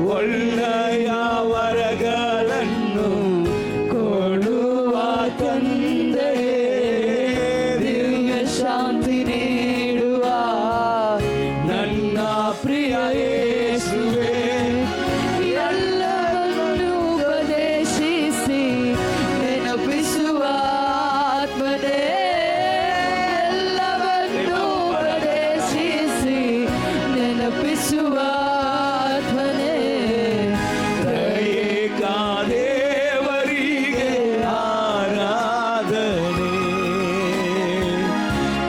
ಒಳ್ಳೆಯ ವರಗಳನ್ನು ಕೊಡುವ ತಂದೆ, ದಿವ್ಯ ಶಾಂತಿ ನೀಡುವ ನನ್ನ ಪ್ರಿಯ ಯೇಸುವೆ, ಎಲ್ಲವನ್ನು ಉಪದೇಶಿಸಿ ನೆನಪಿಸುವ ಆತ್ಮನೇ, ಎಲ್ಲವನ್ನು ಉಪದೇಶಿಸಿ ನೆನಪಿಸುವ ಆತ್ಮನೇ, ತ್ರಯೇಕ ದೇವರಿಗೆ ಆರಾಧನೆ,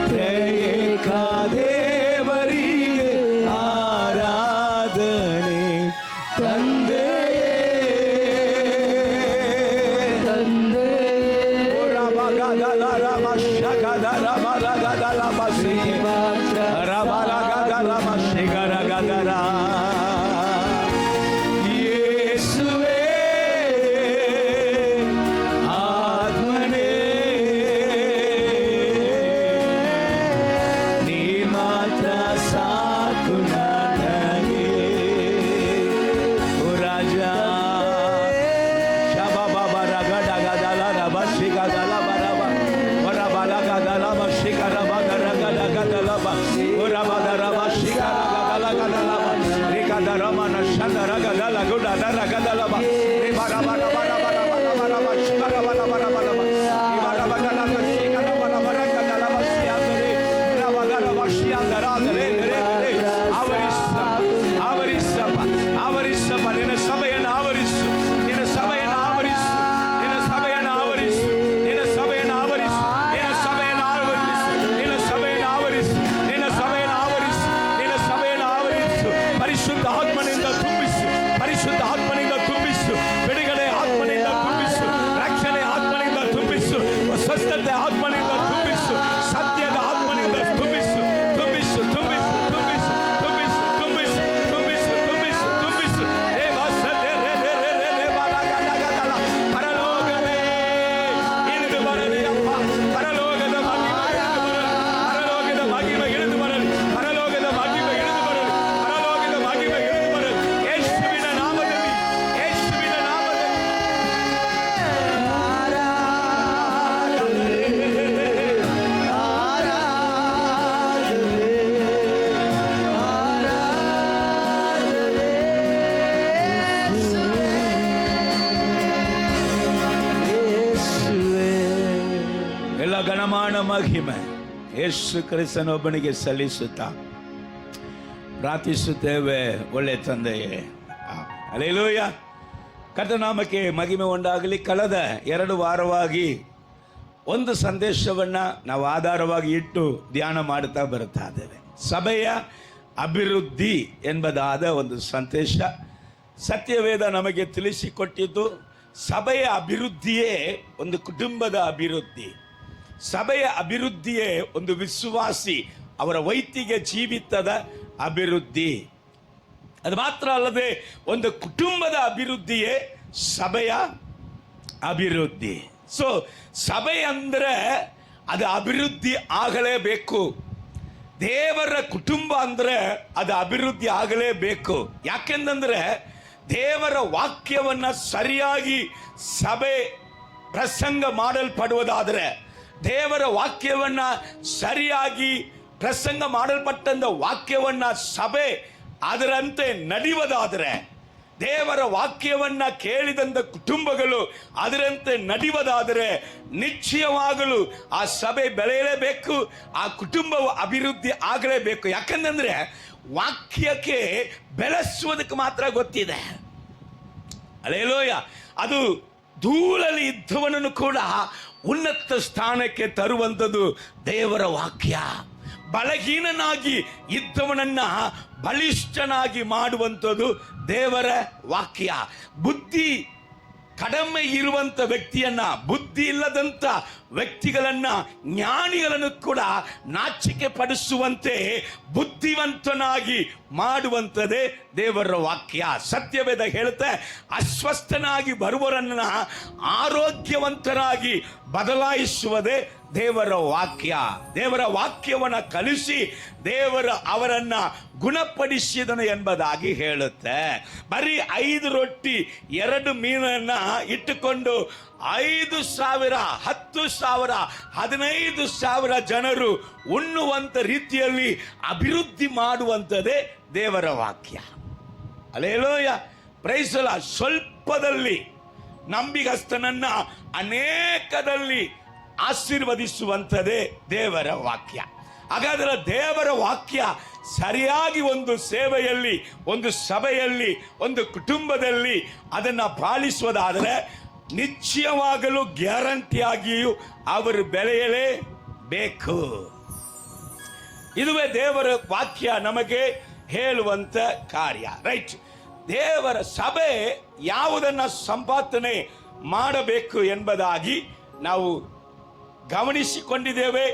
ತ್ರಯೇಕ ದೇವರಿಗೆ ಆರಾಧನೆ, ತಂದೆಯೇ ತಂದೆ ಯೇಸುವೇ ಆತ್ಮನೇ, ನೀ ಮಾತ್ರ ಸಾಕು ನನಗೆ. ಓ ರಾಜ ಆವರಿಸಪ್ಪ, ನಿನ್ನ ಸಭೆಯನ್ನು ಆವರಿಸು, ನಿನ್ನ ಸಭೆಯನ್ನು ಆವರಿಸು, ನಿನ್ನ ಸಭೆಯನ್ನು ಆವರಿಸು, ನಿನ್ನ ಸಭೆಯನ್ನು ಆವರಿಸು, ನಿನ್ನ ಸಭೆಯನ್ನು ಆವರಿಸು, ನಿನ್ನ ಸಭೆಯನ್ನು ಆವರಿಸು, ನಿನ್ನ ಸಭೆಯನ್ನು ಆವರಿಸು, ನಿನ್ನ ಸಭೆಯನ್ನು ಆವರಿಸು. ಪರಿಶುದ್ಧ ಆತ್ಮನಿಂದ ತುಂಬಿಸು, ಪರಿಶುದ್ಧ ಆತ್ಮನಿಂದ ತುಂಬಿಸು, ಬಿಡುಗಡೆ ಆತ್ಮನಿಂದ ತುಂಬಿಸು, ರಕ್ಷಣೆ ಆತ್ಮನಿಂದ ತುಂಬಿಸು, ಸ್ವಸ್ಥತೆ ಆತ್ಮನಿಂದ ತುಂಬಿಸು, ಸತ್ಯದ ಆತ್ಮನಿಂದ ತುಂಬಿಸು, ತುಂಬಿಸು, ತುಂಬಿಸು, ತುಂಬಿಸು, ತುಂಬಿಸು, ತುಂಬಿಸು, ತುಂಬಿಸು, ತುಂಬಿಸು, ತುಂಬಿಸು. ಪರಲೋಕವೇ ಇಳಿದು ಬರಲಿ ಅಪ್ಪ, ಪರಲೋಕದ ಮಹಿಮೆ ಇಳಿದು ಬರಲಿ, ಪರಲೋಕದ ಮಹಿಮೆ ಇಳಿದು ಬರಲಿ, ಪರಲೋಕದ ಮಹಿಮೆ ಇಳಿದು ಬರಲಿ, ಯೇಸುವಿನ ನಾಮದಲ್ಲಿ, ಯೇಸುವಿನ ನಾಮದಲ್ಲಿ. ಎಲ್ಲ ಗಣಮಾನ ಮಹಿಮೆ ಯೇಸು ಕ್ರಿಸ್ತನೊಬ್ಬನಿಗೆ ಸಲ್ಲಿಸುತ್ತಾ ಪ್ರಾರ್ಥಿಸುತ್ತೇವೆ. ಒಳ್ಳೆ ತಂದೆಯೇ, ಹಲ್ಲೆಲೂಯ. ಕರ್ತನಾಮಕ್ಕೆ ಮಹಿಮೆ ಉಂಟಾಗಲಿ. ಕಳೆದ 2 ವಾರವಾಗಿ ಒಂದು ಸಂದೇಶವನ್ನು ನಾವು ಆಧಾರವಾಗಿ ಇಟ್ಟು ಧ್ಯಾನ ಮಾಡುತ್ತಾ ಬರುತ್ತಾ ಇದ್ದೇವೆ. ಸಭೆಯ ಅಭಿವೃದ್ಧಿ ಎಂಬುದಾದ ಒಂದು ಸಂದೇಶ ಸತ್ಯವೇದ ನಮಗೆ ತಿಳಿಸಿಕೊಟ್ಟಿದ್ದು. ಸಭೆಯ ಅಭಿವೃದ್ಧಿಯೇ ಒಂದು ಕುಟುಂಬದ ಅಭಿವೃದ್ಧಿ, ಸಭೆಯ ಅಭಿವೃದ್ಧಿಯೇ ಒಂದು ವಿಶ್ವಾಸಿ ಅವರ ವೈಯಕ್ತಿಕ ಜೀವಿತದ ಅಭಿವೃದ್ಧಿ. ಅದು ಮಾತ್ರ ಅಲ್ಲದೆ ಒಂದು ಕುಟುಂಬದ ಅಭಿವೃದ್ಧಿಯೇ ಸಭೆಯ ಅಭಿವೃದ್ಧಿ. ಸೊ ಸಭೆ ಅಂದರೆ ಅದು ಅಭಿವೃದ್ಧಿ ಆಗಲೇಬೇಕು. ದೇವರ ಕುಟುಂಬ ಅಂದರೆ ಅದು ಅಭಿವೃದ್ಧಿ ಆಗಲೇಬೇಕು. ಯಾಕೆಂದ್ರೆ ದೇವರ ವಾಕ್ಯವನ್ನು ಸರಿಯಾಗಿ ಸಭೆ ಪ್ರಸಂಗ ಮಾಡಲ್ಪಡುವುದಾದರೆ, ದೇವರ ವಾಕ್ಯವನ್ನು ಸರಿಯಾಗಿ ಪ್ರಸಂಗ ಮಾಡಲ್ಪಟ್ಟಂಥ ವಾಕ್ಯವನ್ನು ಸಭೆ ಅದರಂತೆ ನಡೆಯುವುದಾದರೆ, ದೇವರ ವಾಕ್ಯವನ್ನು ಕೇಳಿದಂಥ ಕುಟುಂಬಗಳು ಅದರಂತೆ ನಡೆಯುವುದಾದರೆ ನಿಶ್ಚಯವಾಗಲು ಆ ಸಭೆ ಬೆಳೆಯಲೇಬೇಕು, ಆ ಕುಟುಂಬವು ಅಭಿವೃದ್ಧಿ ಆಗಲೇಬೇಕು. ಯಾಕಂದ್ರೆ ವಾಕ್ಯಕ್ಕೆ ಬೆಳೆಸುವುದಕ್ಕೆ ಮಾತ್ರ ಗೊತ್ತಿದೆ. ಹಲ್ಲೆಲೂಯಾ. ಅದು ಧೂಳಲ್ಲಿ ಇದ್ದವನನ್ನು ಕೂಡ ಉನ್ನತ ಸ್ಥಾನಕ್ಕೆ ತರುವಂಥದ್ದು ದೇವರ ವಾಕ್ಯ. ಬಲಹೀನನಾಗಿ ಇದ್ದವನನ್ನ ಬಲಿಷ್ಠನಾಗಿ ಮಾಡುವಂಥದ್ದು ದೇವರ ವಾಕ್ಯ. ಬುದ್ಧಿ ಕಡಿಮೆ ಇರುವಂಥ ವ್ಯಕ್ತಿಯನ್ನ, ಬುದ್ಧಿ ಇಲ್ಲದಂಥ ವ್ಯಕ್ತಿಗಳನ್ನ, ಜ್ಞಾನಿಗಳನ್ನು ಕೂಡ ನಾಚಿಕೆ ಪಡಿಸುವಂತೆ ಬುದ್ಧಿವಂತನಾಗಿ ಮಾಡುವಂಥದ್ದೇ ದೇವರ ವಾಕ್ಯ. ಸತ್ಯವೇದ ಹೇಳುತ್ತೆ, ಅಸ್ವಸ್ಥನಾಗಿ ಬರುವವರನ್ನ ಆರೋಗ್ಯವಂತರಾಗಿ ಬದಲಾಯಿಸುವುದೇ ದೇವರ ವಾಕ್ಯವನ್ನ ಕಲಿಸಿ ಅವರನ್ನ ಗುಣಪಡಿಸಿದನು ಎಂಬುದಾಗಿ ಹೇಳುತ್ತೆ. ಬರೀ 5 ರೊಟ್ಟಿ 2 ಮೀನನ್ನ ಇಟ್ಟುಕೊಂಡು 5,000, 10,000, 15,000 ಜನರು ಉಣ್ಣುವಂತ ರೀತಿಯಲ್ಲಿ ಅಭಿವೃದ್ಧಿ ಮಾಡುವಂಥದ್ದೇ ದೇವರ ವಾಕ್ಯ. Hallelujah, praise the Lord. ಸ್ವಲ್ಪದಲ್ಲಿ ನಂಬಿಗಸ್ತನನ್ನ ಅನೇಕದಲ್ಲಿ ಆಶೀರ್ವದಿಸುವಂಥದ್ದೇ ದೇವರ ವಾಕ್ಯ. ಹಾಗಾದರೆ ದೇವರ ವಾಕ್ಯ ಸರಿಯಾಗಿ ಒಂದು ಸೇವೆಯಲ್ಲಿ, ಒಂದು ಸಭೆಯಲ್ಲಿ, ಒಂದು ಕುಟುಂಬದಲ್ಲಿ ಅದನ್ನು ಪಾಲಿಸುವುದಾದರೆ ನಿಶ್ಚಯವಾಗಲು ಗ್ಯಾರಂಟಿಯಾಗಿಯೂ ಅವರು ಬೆಳೆಯಲೇ ಬೇಕು. ಇದುವೇ ದೇವರ ವಾಕ್ಯ ನಮಗೆ ಹೇಳುವಂತ ಕಾರ್ಯ. ರೈಟ್. ದೇವರ ಸಭೆ ಯಾವುದನ್ನು ಸಂಪಾದನೆ ಮಾಡಬೇಕು ಎಂಬುದಾಗಿ ನಾವು ಗಮನಿಸಿಕೊಂಡಿದ್ದೇವೆ.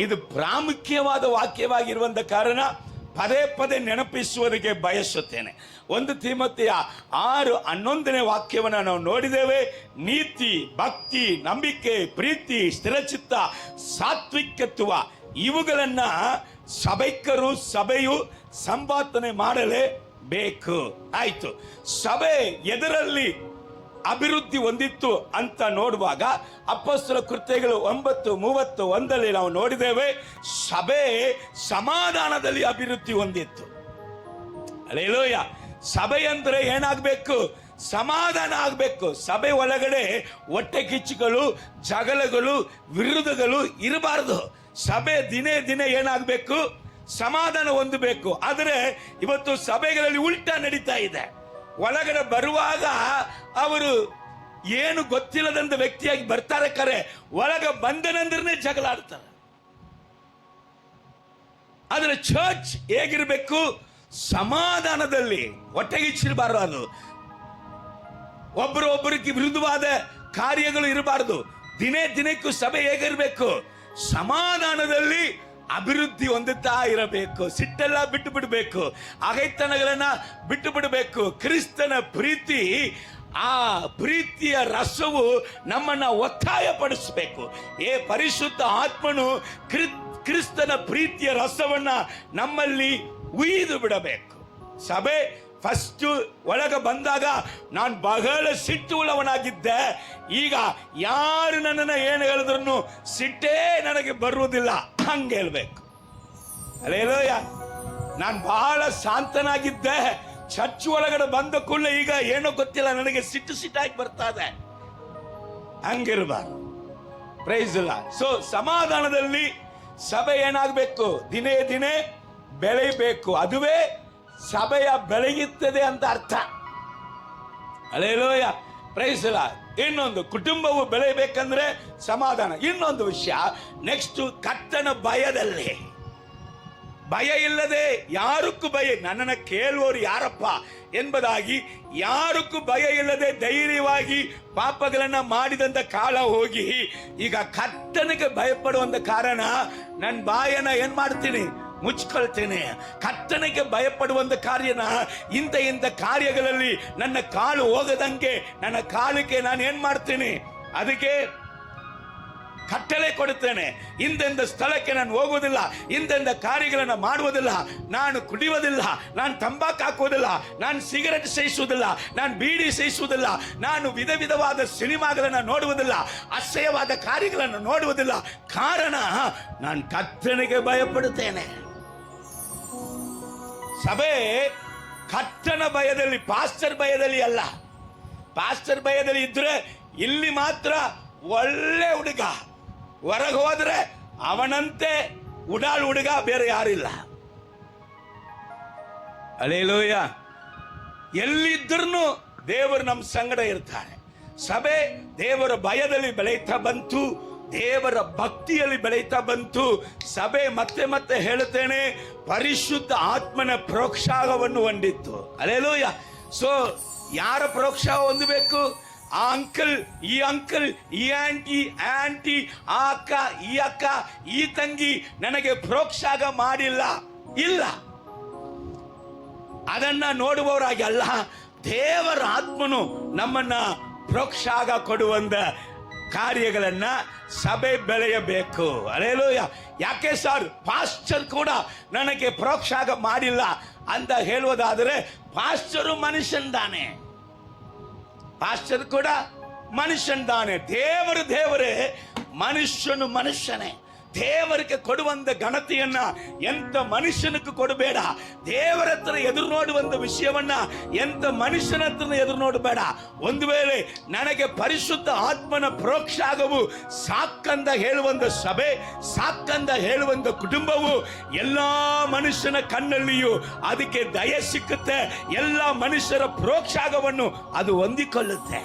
ಇದು ಪ್ರಾಮುಖ್ಯವಾದ ವಾಕ್ಯವಾಗಿರುವಂತ ಕಾರಣ ಪದೇ ಪದೇ ನೆನಪಿಸುವುದಕ್ಕೆ ಬಯಸುತ್ತೇನೆ. 1 ತಿಮೋಥೆಯ 6:11 ವಾಕ್ಯವನ್ನು ನಾವು ನೋಡಿದ್ದೇವೆ. ನೀತಿ, ಭಕ್ತಿ, ನಂಬಿಕೆ, ಪ್ರೀತಿ, ಸ್ಥಿರಚಿತ್ತ, ಸಾತ್ವಿಕತ್ವ ಇವುಗಳನ್ನ ಸಭೆಯು ಸಂಪಾದನೆ ಮಾಡಲೇಬೇಕು. ಆಯ್ತು, ಸಭೆ ಎದರಲ್ಲಿ ಅಭಿವೃದ್ಧಿ ಹೊಂದಿತ್ತು ಅಂತ ನೋಡುವಾಗ ಅಪೊಸ್ತಲ ಕೃತ್ಯಗಳು 9:31 ನಾವು ನೋಡಿದ್ದೇವೆ. ಸಭೆ ಸಮಾಧಾನದಲ್ಲಿ ಅಭಿವೃದ್ಧಿ ಹೊಂದಿತ್ತು. ಹಲ್ಲೆಲೂಯ. ಸಭೆ ಅಂದ್ರೆ ಏನಾಗಬೇಕು? ಸಮಾಧಾನ ಆಗಬೇಕು. ಸಭೆ ಒಳಗಡೆ ಹೊಟ್ಟೆ ಕಿಚ್ಚುಗಳು, ಜಗಳಗಳು, ವಿರೋಧಗಳು ಇರಬಾರದು. ಸಭೆ ದಿನೇ ದಿನೇ ಏನಾಗಬೇಕು? ಸಮಾಧಾನ ಹೊಂದಬೇಕು. ಆದರೆ ಇವತ್ತು ಸಭೆಗಳಲ್ಲಿ ಉಲ್ಟಾ ನಡೀತಾ ಇದೆ. ಒಳಗಡೆ ಬರುವಾಗ ಅವರು ಏನು ಗೊತ್ತಿಲ್ಲದಂತ ವ್ಯಕ್ತಿಯಾಗಿ ಬರ್ತಾರೆ, ಕರೆ ಒಳಗೆ ಬಂದನಂದ್ರೆ ಜಗಳ ಆಡ್ತಾರೆ. ಆದರೆ ಚರ್ಚ್ ಹೇಗಿರಬೇಕು? ಸಮಾಧಾನದಲ್ಲಿ, ಹೊಟ್ಟೆಗಿಚ್ಚಿರಬಾರದು. ಒಬ್ಬರಿಗೆ ವಿರುದ್ಧವಾದ ಕಾರ್ಯಗಳು ಇರಬಾರದು. ದಿನಕ್ಕೂ ಸಭೆ ಹೇಗಿರಬೇಕು? ಸಮಾಧಾನದಲ್ಲಿ ಅಭಿವೃದ್ಧಿ ಹೊಂದುತ್ತಾ ಇರಬೇಕು. ಸಿಟ್ಟೆಲ್ಲ ಬಿಟ್ಟು ಬಿಡಬೇಕು, ಅಗೈತನಗಳನ್ನ ಬಿಟ್ಟು ಬಿಡಬೇಕು. ಕ್ರಿಸ್ತನ ಪ್ರೀತಿ, ಆ ಪ್ರೀತಿಯ ರಸವು ನಮ್ಮನ್ನ ಒತ್ತಾಯಪಡಿಸಬೇಕು. ಪರಿಶುದ್ಧ ಆತ್ಮನು ಕ್ರಿಸ್ತನ ಪ್ರೀತಿಯ ರಸವನ್ನ ನಮ್ಮಲ್ಲಿ ಉಯ್ದು ಬಿಡಬೇಕು. ಸಭೆ ಫಸ್ಟ್ ಒಳಗೆ ಬಂದಾಗ ನಾನು ಬಹಳ ಸಿಟ್ಟು ಉಳ್ಳವನಾಗಿದ್ದೆ, ಈಗ ಯಾರು ನನ್ನನ್ನು ಏನು ಹೇಳಿದ್ರು ಸಿಟ್ಟೇ ನನಗೆ ಬರುವುದಿಲ್ಲ ಹಂಗೆ ಹೇಳ್ಬೇಕು. ಹಲ್ಲೆಲೂಯ. ನಾನು ಬಹಳ ಶಾಂತನಾಗಿದ್ದೆ, ಚರ್ಚ್ ಒಳಗಡೆ ಬಂದ ಕೂಡಲೇ ಈಗ ಏನೋ ಗೊತ್ತಿಲ್ಲ ನನಗೆ ಸಿಟ್ಟಾಗಿ ಬರ್ತಾ ಇದೆ, ಹಂಗಿರ್ಬಾರ್ದು. Praise the Lord. ಸೊ ಸಮಾಧಾನದಲ್ಲಿ ಸಭೆ ಏನಾಗಬೇಕು? ದಿನೇ ದಿನೇ ಬೆಳೆಯಬೇಕು. ಅದುವೇ ಸಭೆಯ ಬೆಳೆಯುತ್ತದೆ ಅಂತ ಅರ್ಥ. Hallelujah, praise the Lord. ಇನ್ನೊಂದು, ಕುಟುಂಬವು ಬೆಳೆಯಬೇಕಂದ್ರೆ ಸಮಾಧಾನ. ಇನ್ನೊಂದು ವಿಷಯ, ನೆಕ್ಸ್ಟ್ ಕರ್ತನ ಭಯದಲ್ಲಿ. ಭಯ ಇಲ್ಲದೆ ಯಾರಕ್ಕೂ ಭಯ, ನನ್ನನ್ನು ಕೇಳುವವರು ಯಾರಪ್ಪ ಎಂಬುದಾಗಿ ಯಾರಕ್ಕೂ ಭಯ ಇಲ್ಲದೆ ಧೈರ್ಯವಾಗಿ ಪಾಪಗಳನ್ನ ಮಾಡಿದಂತ ಕಾಲ ಹೋಗಿ ಈಗ ಕರ್ತನಿಗೆ ಭಯಪಡುವಂತ ಕಾರಣ ನನ್ನ ಬಾಯನ್ನ ಏನ್ ಮಾಡ್ತೀನಿ? ಮುಚ್ಕೊಳ್ತೇನೆ. ಕರ್ತನಿಗೆ ಭಯಪಡುವಂತ ಕಾರ್ಯನ ಇಂಥ ಕಾರ್ಯಗಳಲ್ಲಿ ನನ್ನ ಕಾಲು ಹೋಗದಂಗೆ ನನ್ನ ಕಾಲಿಗೆ ನಾನು ಏನ್ ಮಾಡ್ತೀನಿ? ಅದಕ್ಕೆ ಕಟ್ಟಳೆ ಕೊಡುತ್ತೇನೆ. ಇಂದೆಂದ ಸ್ಥಳಕ್ಕೆ ನಾನು ಹೋಗುವುದಿಲ್ಲ, ಇಂದೆಂದ ಕಾರ್ಯಗಳನ್ನು ಮಾಡುವುದಿಲ್ಲ, ನಾನು ಕುಡಿಯುವುದಿಲ್ಲ, ನಾನು ತಂಬಾಕು ಹಾಕುವುದಿಲ್ಲ, ನಾನು ಸಿಗರೆಟ್ ಸೇವಿಸುವುದಿಲ್ಲ, ನಾನು ಬೀಡಿ ಸೇವಿಸುವುದಿಲ್ಲ, ನಾನು ವಿಧವಾದ ಸಿನಿಮಾಗಳನ್ನು ನೋಡುವುದಿಲ್ಲ, ಅಸಹ್ಯವಾದ ಕಾರ್ಯಗಳನ್ನು ನೋಡುವುದಿಲ್ಲ. ಕಾರಣ ನಾನು ಕರ್ತನಿಗೆ ಭಯಪಡುತ್ತೇನೆ. ಸಭೆ ಕರ್ತನ ಭಯದಲ್ಲಿ, ಪಾಸ್ಟರ್ ಭಯದಲ್ಲಿ ಅಲ್ಲ. ಪಾಸ್ಟರ್ ಭಯದಲ್ಲಿ ಇದ್ರೆ ಇಲ್ಲಿ ಮಾತ್ರ ಒಳ್ಳೆ ಹುಡುಗ, ಹೊರಗೆ ಹೋದ್ರೆ ಅವನಂತೆ ಉಡಾಳು ಹುಡುಗ ಬೇರೆ ಯಾರಿಲ್ಲ. ಹಲ್ಲೆಲೂಯ. ಎಲ್ಲಿದ್ರೂ ದೇವರು ನಮ್ಮ ಸಂಗಡ ಇರ್ತಾರೆ. ಸಭೆ ದೇವರ ಭಯದಲ್ಲಿ ಬೆಳೆಯುತ್ತಾ ಬಂತು, ದೇವರ ಭಕ್ತಿಯಲ್ಲಿ ಬೆಳೆಯುತ್ತಾ ಬಂತು. ಸಭೆ ಮತ್ತೆ ಹೇಳುತ್ತೇನೆ, ಪರಿಶುದ್ಧ ಆತ್ಮನ ಪ್ರೋತ್ಸಾಹವನ್ನು ಹೊಂದಿತ್ತು. ಹಲ್ಲೆಲೂಯ. ಸೊ ಯಾರ ಪ್ರೋತ್ಸಾಹ ಹೊಂದಬೇಕು? ಆ ಅಂಕಲ್, ಈ ಅಂಕಲ್, ಈ ಆಂಟಿ, ಆ ಅಕ್ಕ, ಈ ತಂಗಿ ನನಗೆ ಪ್ರೋತ್ಸಾಹ ಮಾಡಿಲ್ಲ, ಇಲ್ಲ. ಅದನ್ನ ನೋಡುವವರಾಗಿ ಅಲ್ಲ, ದೇವರ ಆತ್ಮನು ನಮ್ಮನ್ನ ಪ್ರೋತ್ಸಾಹ ಕೊಡುವಂತ ಕಾರ್ಯಗಳನ್ನ ಸಭೆ ಬೆಳೆಯಬೇಕು. ಹಲ್ಲೆಲೂಯಾ. ಯಾಕೆ ಸರ್ ಪಾಸ್ಟರ್ ಕೂಡ ನನಗೆ ಪ್ರೋತ್ಸಾಹ ಮಾಡಿಲ್ಲ ಅಂತ ಹೇಳುವುದಾದರೆ, ಪಾಸ್ಟರು ಮನುಷ್ಯನ್ದಾನೆ, ಪಾಸ್ಟರ್ ಕೂಡ ಮನುಷ್ಯನ್ದಾನೆ. ದೇವರೇ, ಮನುಷ್ಯನು ಮನುಷ್ಯನೇ. ದೇವರಿಗೆ ಕೊಡುವಂತ ಘನತೆಯನ್ನ ಎಂತ ಮನುಷ್ಯನಿಗೂ ಕೊಡಬೇಡ. ದೇವರ ಹತ್ರ ಎದುರು ನೋಡುವಂತ ವಿಷಯವನ್ನ ಎಂತ ಮನುಷ್ಯನ ಹತ್ರ ಎದುರು ನೋಡಬೇಡ. ಒಂದು ವೇಳೆ ನನಗೆ ಪರಿಶುದ್ಧ ಆತ್ಮನ ಪ್ರೋತ್ಸಾಹವು ಸಾಕಂದ ಹೇಳುವಂತ ಸಭೆ, ಸಾಕಂದ ಹೇಳುವಂತ ಕುಟುಂಬವು ಎಲ್ಲಾ ಮನುಷ್ಯನ ಕಣ್ಣಲ್ಲಿಯೂ ಅದಕ್ಕೆ ದಯೆ ಸಿಕ್ಕುತ್ತೆ. ಎಲ್ಲ ಮನುಷ್ಯರ ಪ್ರೋತ್ಸಾಹವನ್ನು ಅದು ಹೊಂದಿಕೊಳ್ಳುತ್ತೆ.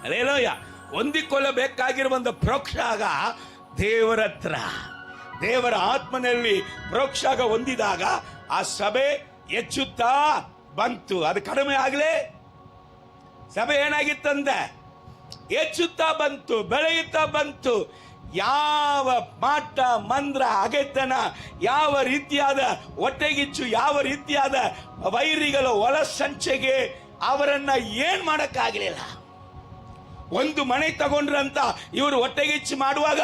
ಹಲ್ಲೆಲೂಯಾ. ಹೊಂದಿಕೊಳ್ಳಬೇಕಾಗಿರುವಂತ ಪ್ರೋತ್ಸಾಹ ದೇವರ ಹತ್ರ, ದೇವರ ಆತ್ಮನಲ್ಲಿ ಪ್ರೋತ್ಸಾಹ ಹೊಂದಿದಾಗ ಆ ಸಭೆ ಹೆಚ್ಚುತ್ತಾ ಬಂತು. ಅದು ಕಡಿಮೆ ಆಗಲೇ ಸಭೆ ಏನಾಗಿತ್ತಂದೆ, ಹೆಚ್ಚುತ್ತಾ ಬಂತು, ಬೆಳೆಯುತ್ತಾ ಬಂತು. ಯಾವ ಮಾಟ ಮಂದ್ರ ಅಗೆತನ, ಯಾವ ರೀತಿಯಾದ ಹೊಟ್ಟೆಗಿಚ್ಚು, ಯಾವ ರೀತಿಯಾದ ವೈರಿಗಳ ಒಳಸಂಚೆಗೆ ಅವರನ್ನ ಏನ್ ಮಾಡಕ್ಕಾಗಲಿಲ್ಲ. ಒಂದು ಮನೆ ತಗೊಂಡ್ರಂತ ಇವರು ಹೊಟ್ಟೆಗಿಚ್ಚು ಮಾಡುವಾಗ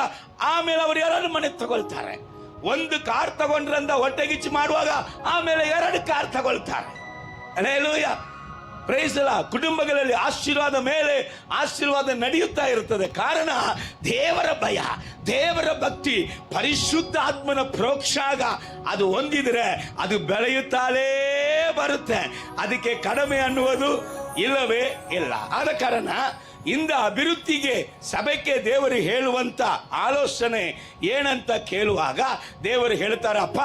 ಆಮೇಲೆ ಅವರು 2 ಮನೆ ತಗೊಳ್ತಾರೆ. ಒಂದು ಕಾರ್ ತಗೊಂಡ್ರಂತ ಹೊಟ್ಟೆಗಿಚ್ಚು ಮಾಡುವಾಗ ಆಮೇಲೆ 2 ಕಾರ್ ತಗೊಳ್ತಾರೆ. ಹಲ್ಲೆಲೂಯಾ. Praise the Lord. ಕುಟುಂಬಗಳಲ್ಲಿ ಆಶೀರ್ವಾದ ಮೇಲೆ ಆಶೀರ್ವಾದ ನಡೆಯುತ್ತಾ ಇರುತ್ತದೆ. ಕಾರಣ ದೇವರ ಭಯ, ದೇವರ ಭಕ್ತಿ, ಪರಿಶುದ್ಧ ಆತ್ಮನ ಪ್ರೋತ್ಸಾಹ ಅದು ಹೊಂದಿದ್ರೆ ಅದು ಬೆಳೆಯುತ್ತಾಲೇ ಬರುತ್ತೆ. ಅದಕ್ಕೆ ಕಡಿಮೆ ಅನ್ನುವುದು ಇಲ್ಲವೇ ಇಲ್ಲ. ಆದ ಕಾರಣ ಇಂದ ಅಭಿವೃದ್ಧಿಗೆ ಸಭೆಗೆ ದೇವರು ಹೇಳುವಂತ ಆಲೋಚನೆ ಏನಂತ ಕೇಳುವಾಗ ದೇವರು ಹೇಳ್ತಾರಪ್ಪ,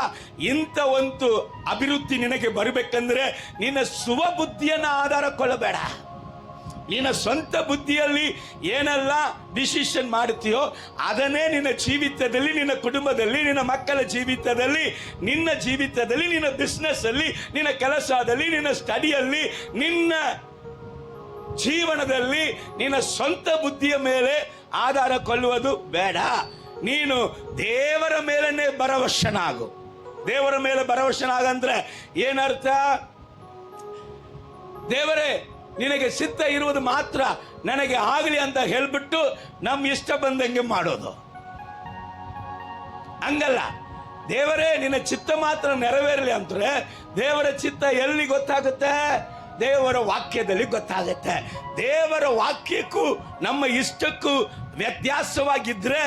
ಇಂಥ ಒಂದು ಅಭಿವೃದ್ಧಿ ನಿನಗೆ ಬರಬೇಕಂದ್ರೆ ನಿನ್ನ ಸ್ವಬುದ್ಧಿಯನ್ನು ಆಧಾರಕೊಳ್ಳಬೇಡ. ನಿನ್ನ ಸ್ವಂತ ಬುದ್ಧಿಯಲ್ಲಿ ಏನೆಲ್ಲ ಡಿಸಿಷನ್ ಮಾಡ್ತೀಯೋ ಅದನ್ನೇ ನಿನ್ನ ಜೀವಿತದಲ್ಲಿ, ನಿನ್ನ ಕುಟುಂಬದಲ್ಲಿ, ನಿನ್ನ ಮಕ್ಕಳ ಜೀವಿತದಲ್ಲಿ, ನಿನ್ನ ಜೀವಿತದಲ್ಲಿ, ನಿನ್ನ ಬಿಸ್ನೆಸ್ ಅಲ್ಲಿ, ನಿನ್ನ ಕೆಲಸದಲ್ಲಿ, ನಿನ್ನ ಸ್ಟಡಿಯಲ್ಲಿ, ನಿನ್ನ ಜೀವನದಲ್ಲಿ ನಿನ್ನ ಸ್ವಂತ ಬುದ್ಧಿಯ ಮೇಲೆ ಆಧಾರ ಕೊಳ್ಳುವುದು ಬೇಡ. ನೀನು ದೇವರ ಮೇಲೇ ಭರವಸನಾಗು. ದೇವರ ಮೇಲೆ ಭರವಸನಾಗಂದ್ರೆ ಏನರ್ಥ? ದೇವರೇ ನಿನಗೆ ಸಿದ್ಧ ಇರುವುದು ಮಾತ್ರ ನನಗೆ ಆಗಲಿ ಅಂತ ಹೇಳ್ಬಿಟ್ಟು ನಮ್ಮ ಇಷ್ಟ ಬಂದಂಗೆ ಮಾಡೋದು ಹಂಗಲ್ಲ. ದೇವರೇ ನಿನ್ನ ಚಿತ್ತ ಮಾತ್ರ ನೆರವೇರಲಿ ಅಂದ್ರೆ ದೇವರ ಚಿತ್ತ ಎಲ್ಲಿ ಗೊತ್ತಾಗುತ್ತೆ? ದೇವರ ವಾಕ್ಯದಲ್ಲಿ ಗೊತ್ತಾಗುತ್ತೆ. ದೇವರ ವಾಕ್ಯಕ್ಕೂ ನಮ್ಮ ಇಷ್ಟಕ್ಕೂ ವ್ಯತ್ಯಾಸವಾಗಿದ್ರೆ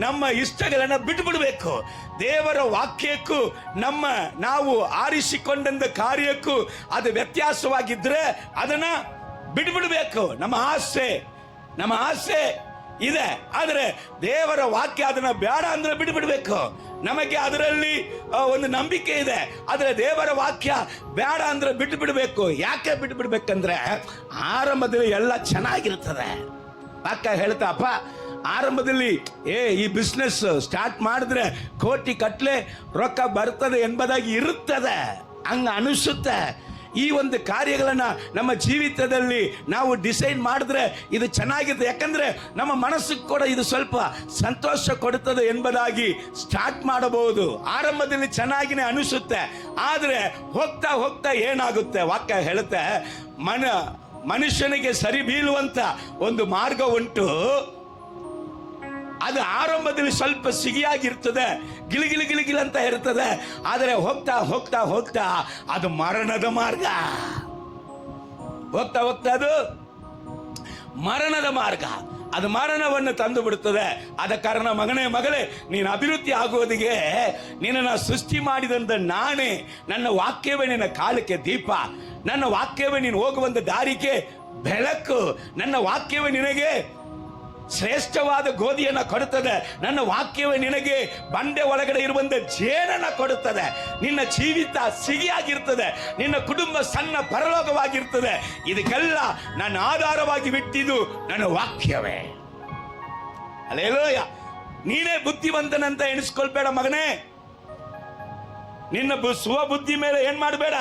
ನಮ್ಮ ಇಷ್ಟಗಳನ್ನು ಬಿಟ್ಟುಬಿಡಬೇಕು. ದೇವರ ವಾಕ್ಯಕ್ಕೂ ನಾವು ಆರಿಸಿಕೊಂಡ ಕಾರ್ಯಕ್ಕೂ ಅದು ವ್ಯತ್ಯಾಸವಾಗಿದ್ರೆ ಅದನ್ನ ಬಿಟ್ಬಿಡ್ಬೇಕು. ನಮ್ಮ ಆಸೆ ಇದೆ, ಆದರೆ ದೇವರ ವಾಕ್ಯ ಅದನ್ನ ಬೇಡ ಅಂದ್ರೆ ಬಿಟ್ಬಿಡ್ಬೇಕು. ನಮಗೆ ಅದರಲ್ಲಿ ಒಂದು ನಂಬಿಕೆ ಇದೆ, ಆದರೆ ದೇವರ ವಾಕ್ಯ ಬೇಡ ಅಂದ್ರೆ ಬಿಟ್ಟು ಬಿಡಬೇಕು. ಯಾಕೆ ಬಿಟ್ಟು ಬಿಡ್ಬೇಕಂದ್ರೆ ಆರಂಭದಲ್ಲಿ ಎಲ್ಲ ಚೆನ್ನಾಗಿರ್ತದೆ. ವಾಕ್ಯ ಹೇಳ್ತಪ್ಪ, ಆರಂಭದಲ್ಲಿ ಈ ಬಿಸ್ನೆಸ್ ಸ್ಟಾರ್ಟ್ ಮಾಡಿದ್ರೆ ಕೋಟಿ ಕಟ್ಲೆ ರೊಕ್ಕ ಬರ್ತದೆ ಎಂಬುದಾಗಿ ಇರುತ್ತದೆ, ಹಂಗ ಅನಿಸುತ್ತೆ. ಈ ಒಂದು ಕಾರ್ಯಗಳನ್ನ ನಮ್ಮ ಜೀವಿತದಲ್ಲಿ ನಾವು ಡಿಸೈಡ್ ಮಾಡಿದ್ರೆ ಇದು ಚೆನ್ನಾಗಿದೆ, ಯಾಕಂದ್ರೆ ನಮ್ಮ ಮನಸ್ಸಿಗೆ ಕೂಡ ಇದು ಸ್ವಲ್ಪ ಸಂತೋಷ ಕೊಡುತ್ತದೆ ಎಂಬುದಾಗಿ ಸ್ಟಾರ್ಟ್ ಮಾಡಬಹುದು. ಆರಂಭದಲ್ಲಿ ಚೆನ್ನಾಗಿನೇ ಅನಿಸುತ್ತೆ, ಆದರೆ ಹೋಗ್ತಾ ಹೋಗ್ತಾ ಏನಾಗುತ್ತೆ? ವಾಕ್ಯ ಹೇಳುತ್ತೆ, ಮನುಷ್ಯನಿಗೆ ಸರಿ ಬೀಳುವಂತ ಒಂದು ಮಾರ್ಗ ಉಂಟು. ಅದು ಆರಂಭದಲ್ಲಿ ಸ್ವಲ್ಪ ಸಿಹಿಯಾಗಿರ್ತದೆ, ಗಿಲಿಗಿಲಿ ಅಂತ ಇರ್ತದೆ, ಆದರೆ ಹೋಗ್ತಾ ಹೋಗ್ತಾ ಹೋಗ್ತಾ ಅದು ಮರಣದ ಮಾರ್ಗ. ಹೋಗ್ತಾ ಹೋಗ್ತಾ ಅದು ಮರಣದ ಮಾರ್ಗ, ಅದು ಮರಣವನ್ನು ತಂದು ಬಿಡುತ್ತದೆ. ಆದ ಕಾರಣ ಮಗಳೇ, ನೀನು ಅಭಿವೃದ್ಧಿ ಆಗುವುದಿಗೆ ನಿನ್ನನ್ನು ಸೃಷ್ಟಿ ಮಾಡಿದಂತ ನಾನೇ, ನನ್ನ ವಾಕ್ಯವೇ ನಿನ್ನ ಕಾಲಕ್ಕೆ ದೀಪ, ನನ್ನ ವಾಕ್ಯವೇ ನೀನು ಹೋಗುವಂತ ದಾರಿಗೆ ಬೆಳಕು, ನನ್ನ ವಾಕ್ಯವೇ ನಿನಗೆ ಶ್ರೇಷ್ಠವಾದ ಗೋಧಿಯನ್ನ ಕೊಡುತ್ತದೆ, ನನ್ನ ವಾಕ್ಯವೇ ನಿನಗೆ ಬಂಡೆ ಒಳಗಡೆ ಇರುವಂತ ಜೇನನ್ನ ಕೊಡುತ್ತದೆ. ನಿನ್ನ ಜೀವಿತ ಸಿಹಿಯಾಗಿರ್ತದೆ, ನಿನ್ನ ಕುಟುಂಬ ಸಣ್ಣ ಪರಲೋಕವಾಗಿರ್ತದೆ. ಇದಕ್ಕೆಲ್ಲ ನನ್ನ ಆಧಾರವಾಗಿ ಬಿಟ್ಟಿದ್ದು ನನ್ನ ವಾಕ್ಯವೇ. ಹಲ್ಲೆಲೂಯಾ. ನೀನೇ ಬುದ್ಧಿವಂತನಂತ ಎಣಿಸ್ಕೊಳ್ಬೇಡ ಮಗನೇ. ನಿನ್ನ ಸ್ವಬುದ್ಧಿ ಮೇಲೆ ಏನ್ ಮಾಡಬೇಡ,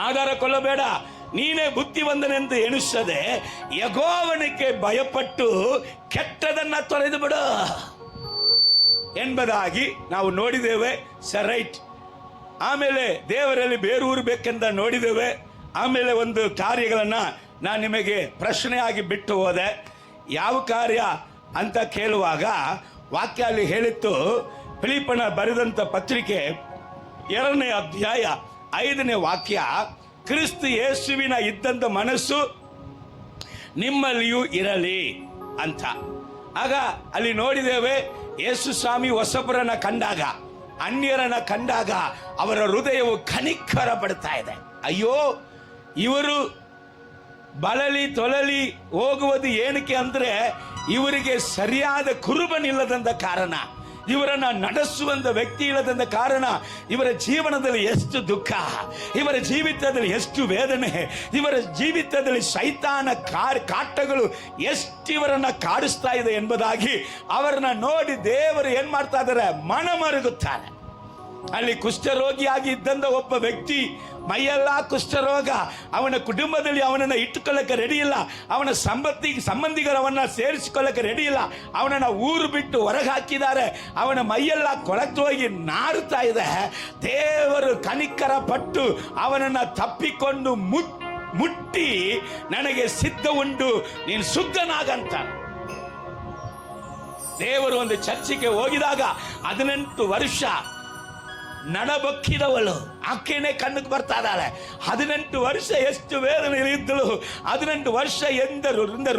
ಆಧಾರ ಕೊಳ್ಳಬೇಡ. ನೀನೇ ಬುದ್ಧಿವಂತನೆಂದು ಎಣಿಸದೆ ಯೆಹೋವನಿಗೆ ಭಯಪಟ್ಟು ಕೆಟ್ಟದನ್ನ ತೊರೆದು ಬಿಡು ಎಂಬುದಾಗಿ ನಾವು ನೋಡಿದ್ದೇವೆ. ರೈಟ್. ಆಮೇಲೆ ದೇವರಲ್ಲಿ ಬೇರೂರಬೇಕೆಂದ ನೋಡಿದ್ದೇವೆ. ಆಮೇಲೆ ಒಂದು ಕಾರ್ಯಗಳನ್ನ ನಾನು ನಿಮಗೆ ಪ್ರಶ್ನೆಯಾಗಿ ಬಿಟ್ಟು ಹೋದೆ. ಯಾವ ಕಾರ್ಯ ಅಂತ ಕೇಳುವಾಗ ವಾಕ್ಯ ಅಲ್ಲಿ ಹೇಳಿತ್ತು. ಫಿಲಿಪ್ಪನ ಬರೆದಂಥ ಪತ್ರಿಕೆ 2ನೇ ಅಧ್ಯಾಯ 5ನೇ ವಾಕ್ಯ, ಕ್ರಿಸ್ತ ಯೇಸುವಿನ ಇದ್ದಂಥ ಮನಸ್ಸು ನಿಮ್ಮಲ್ಲಿಯೂ ಇರಲಿ ಅಂತ. ಆಗ ಅಲ್ಲಿ ನೋಡಿದ್ದೇವೆ, ಯೇಸು ಸ್ವಾಮಿ ಹೊಸಬರನ್ನ ಕಂಡಾಗ, ಅನ್ಯರನ್ನ ಕಂಡಾಗ ಅವರ ಹೃದಯವು ಕನಿಕರ ಪಡ್ತಾ ಇದೆ. ಅಯ್ಯೋ, ಇವರು ಬಳಲಿ ತೊಳಲಿ ಹೋಗುವುದು ಏನಕ್ಕೆ ಅಂದ್ರೆ ಇವರಿಗೆ ಸರಿಯಾದ ಕುರುಬನಿಲ್ಲದಂತ ಕಾರಣ, ಇವರನ್ನ ನಡೆಸುವಂತ ವ್ಯಕ್ತಿ ಇಲ್ಲದಂತ ಕಾರಣ, ಇವರ ಜೀವನದಲ್ಲಿ ಎಷ್ಟು ದುಃಖ, ಇವರ ಜೀವಿತದಲ್ಲಿ ಎಷ್ಟು ವೇದನೆ, ಇವರ ಜೀವಿತದಲ್ಲಿ ಸೈತಾನ ಕಾಟಗಳು ಎಷ್ಟು ಇವರನ್ನ ಕಾಡಿಸ್ತಾ ಇದೆ ಎಂಬುದಾಗಿ ಅವರನ್ನ ನೋಡಿ ದೇವರು ಏನ್ ಮಾಡ್ತಾ ಇದ್ದಾರೆ, ಮನಮರುಗುತ್ತಾರೆ. ಅಲ್ಲಿ ಕುಷ್ಠರೋಗಿಯಾಗಿ ಇದ್ದಂತ ಒಬ್ಬ ವ್ಯಕ್ತಿ, ಮೈಯೆಲ್ಲ ಕುಷ್ಠರೋಗ, ಅವನ ಕುಟುಂಬದಲ್ಲಿ ಅವನನ್ನು ಇಟ್ಟುಕೊಳ್ಳಕ್ಕೆ ರೆಡಿ ಇಲ್ಲ, ಅವನ ಸಂಬಂಧಿಗರವನ್ನ ಸೇರಿಸಿಕೊಳ್ಳಕ್ಕೆ ರೆಡಿ ಇಲ್ಲ, ಅವನನ್ನ ಊರು ಬಿಟ್ಟು ಹೊರಗೆ ಹಾಕಿದ್ದಾರೆ, ಅವನ ಮೈಯೆಲ್ಲ ಕೊಳತು ಹೋಗಿ ನಾರುತ್ತಾ ಇದೆ. ದೇವರು ಕನಿಕರ ಪಟ್ಟು ಅವನನ್ನ ತಪ್ಪಿಕೊಂಡು ಮುಟ್ಟಿ ನನಗೆ ಸಿದ್ಧ ಉಂಟು, ನೀನು ಶುದ್ಧನಾಗಂತ. ದೇವರು ಒಂದು ಚರ್ಚಿಗೆ ಹೋಗಿದಾಗ 18 ವರ್ಷ ನಡಬಕ್ಕಿದವಳು ಆಕೆನೇ ಕಣ್ಣಿಗೆ ಬರ್ತಾ ಇದ್ದಾಳೆ. 18 ವರ್ಷ ಎಷ್ಟು ವೇದನೆ ಇದ್ದಳು, 18 ವರ್ಷ ಎಂದ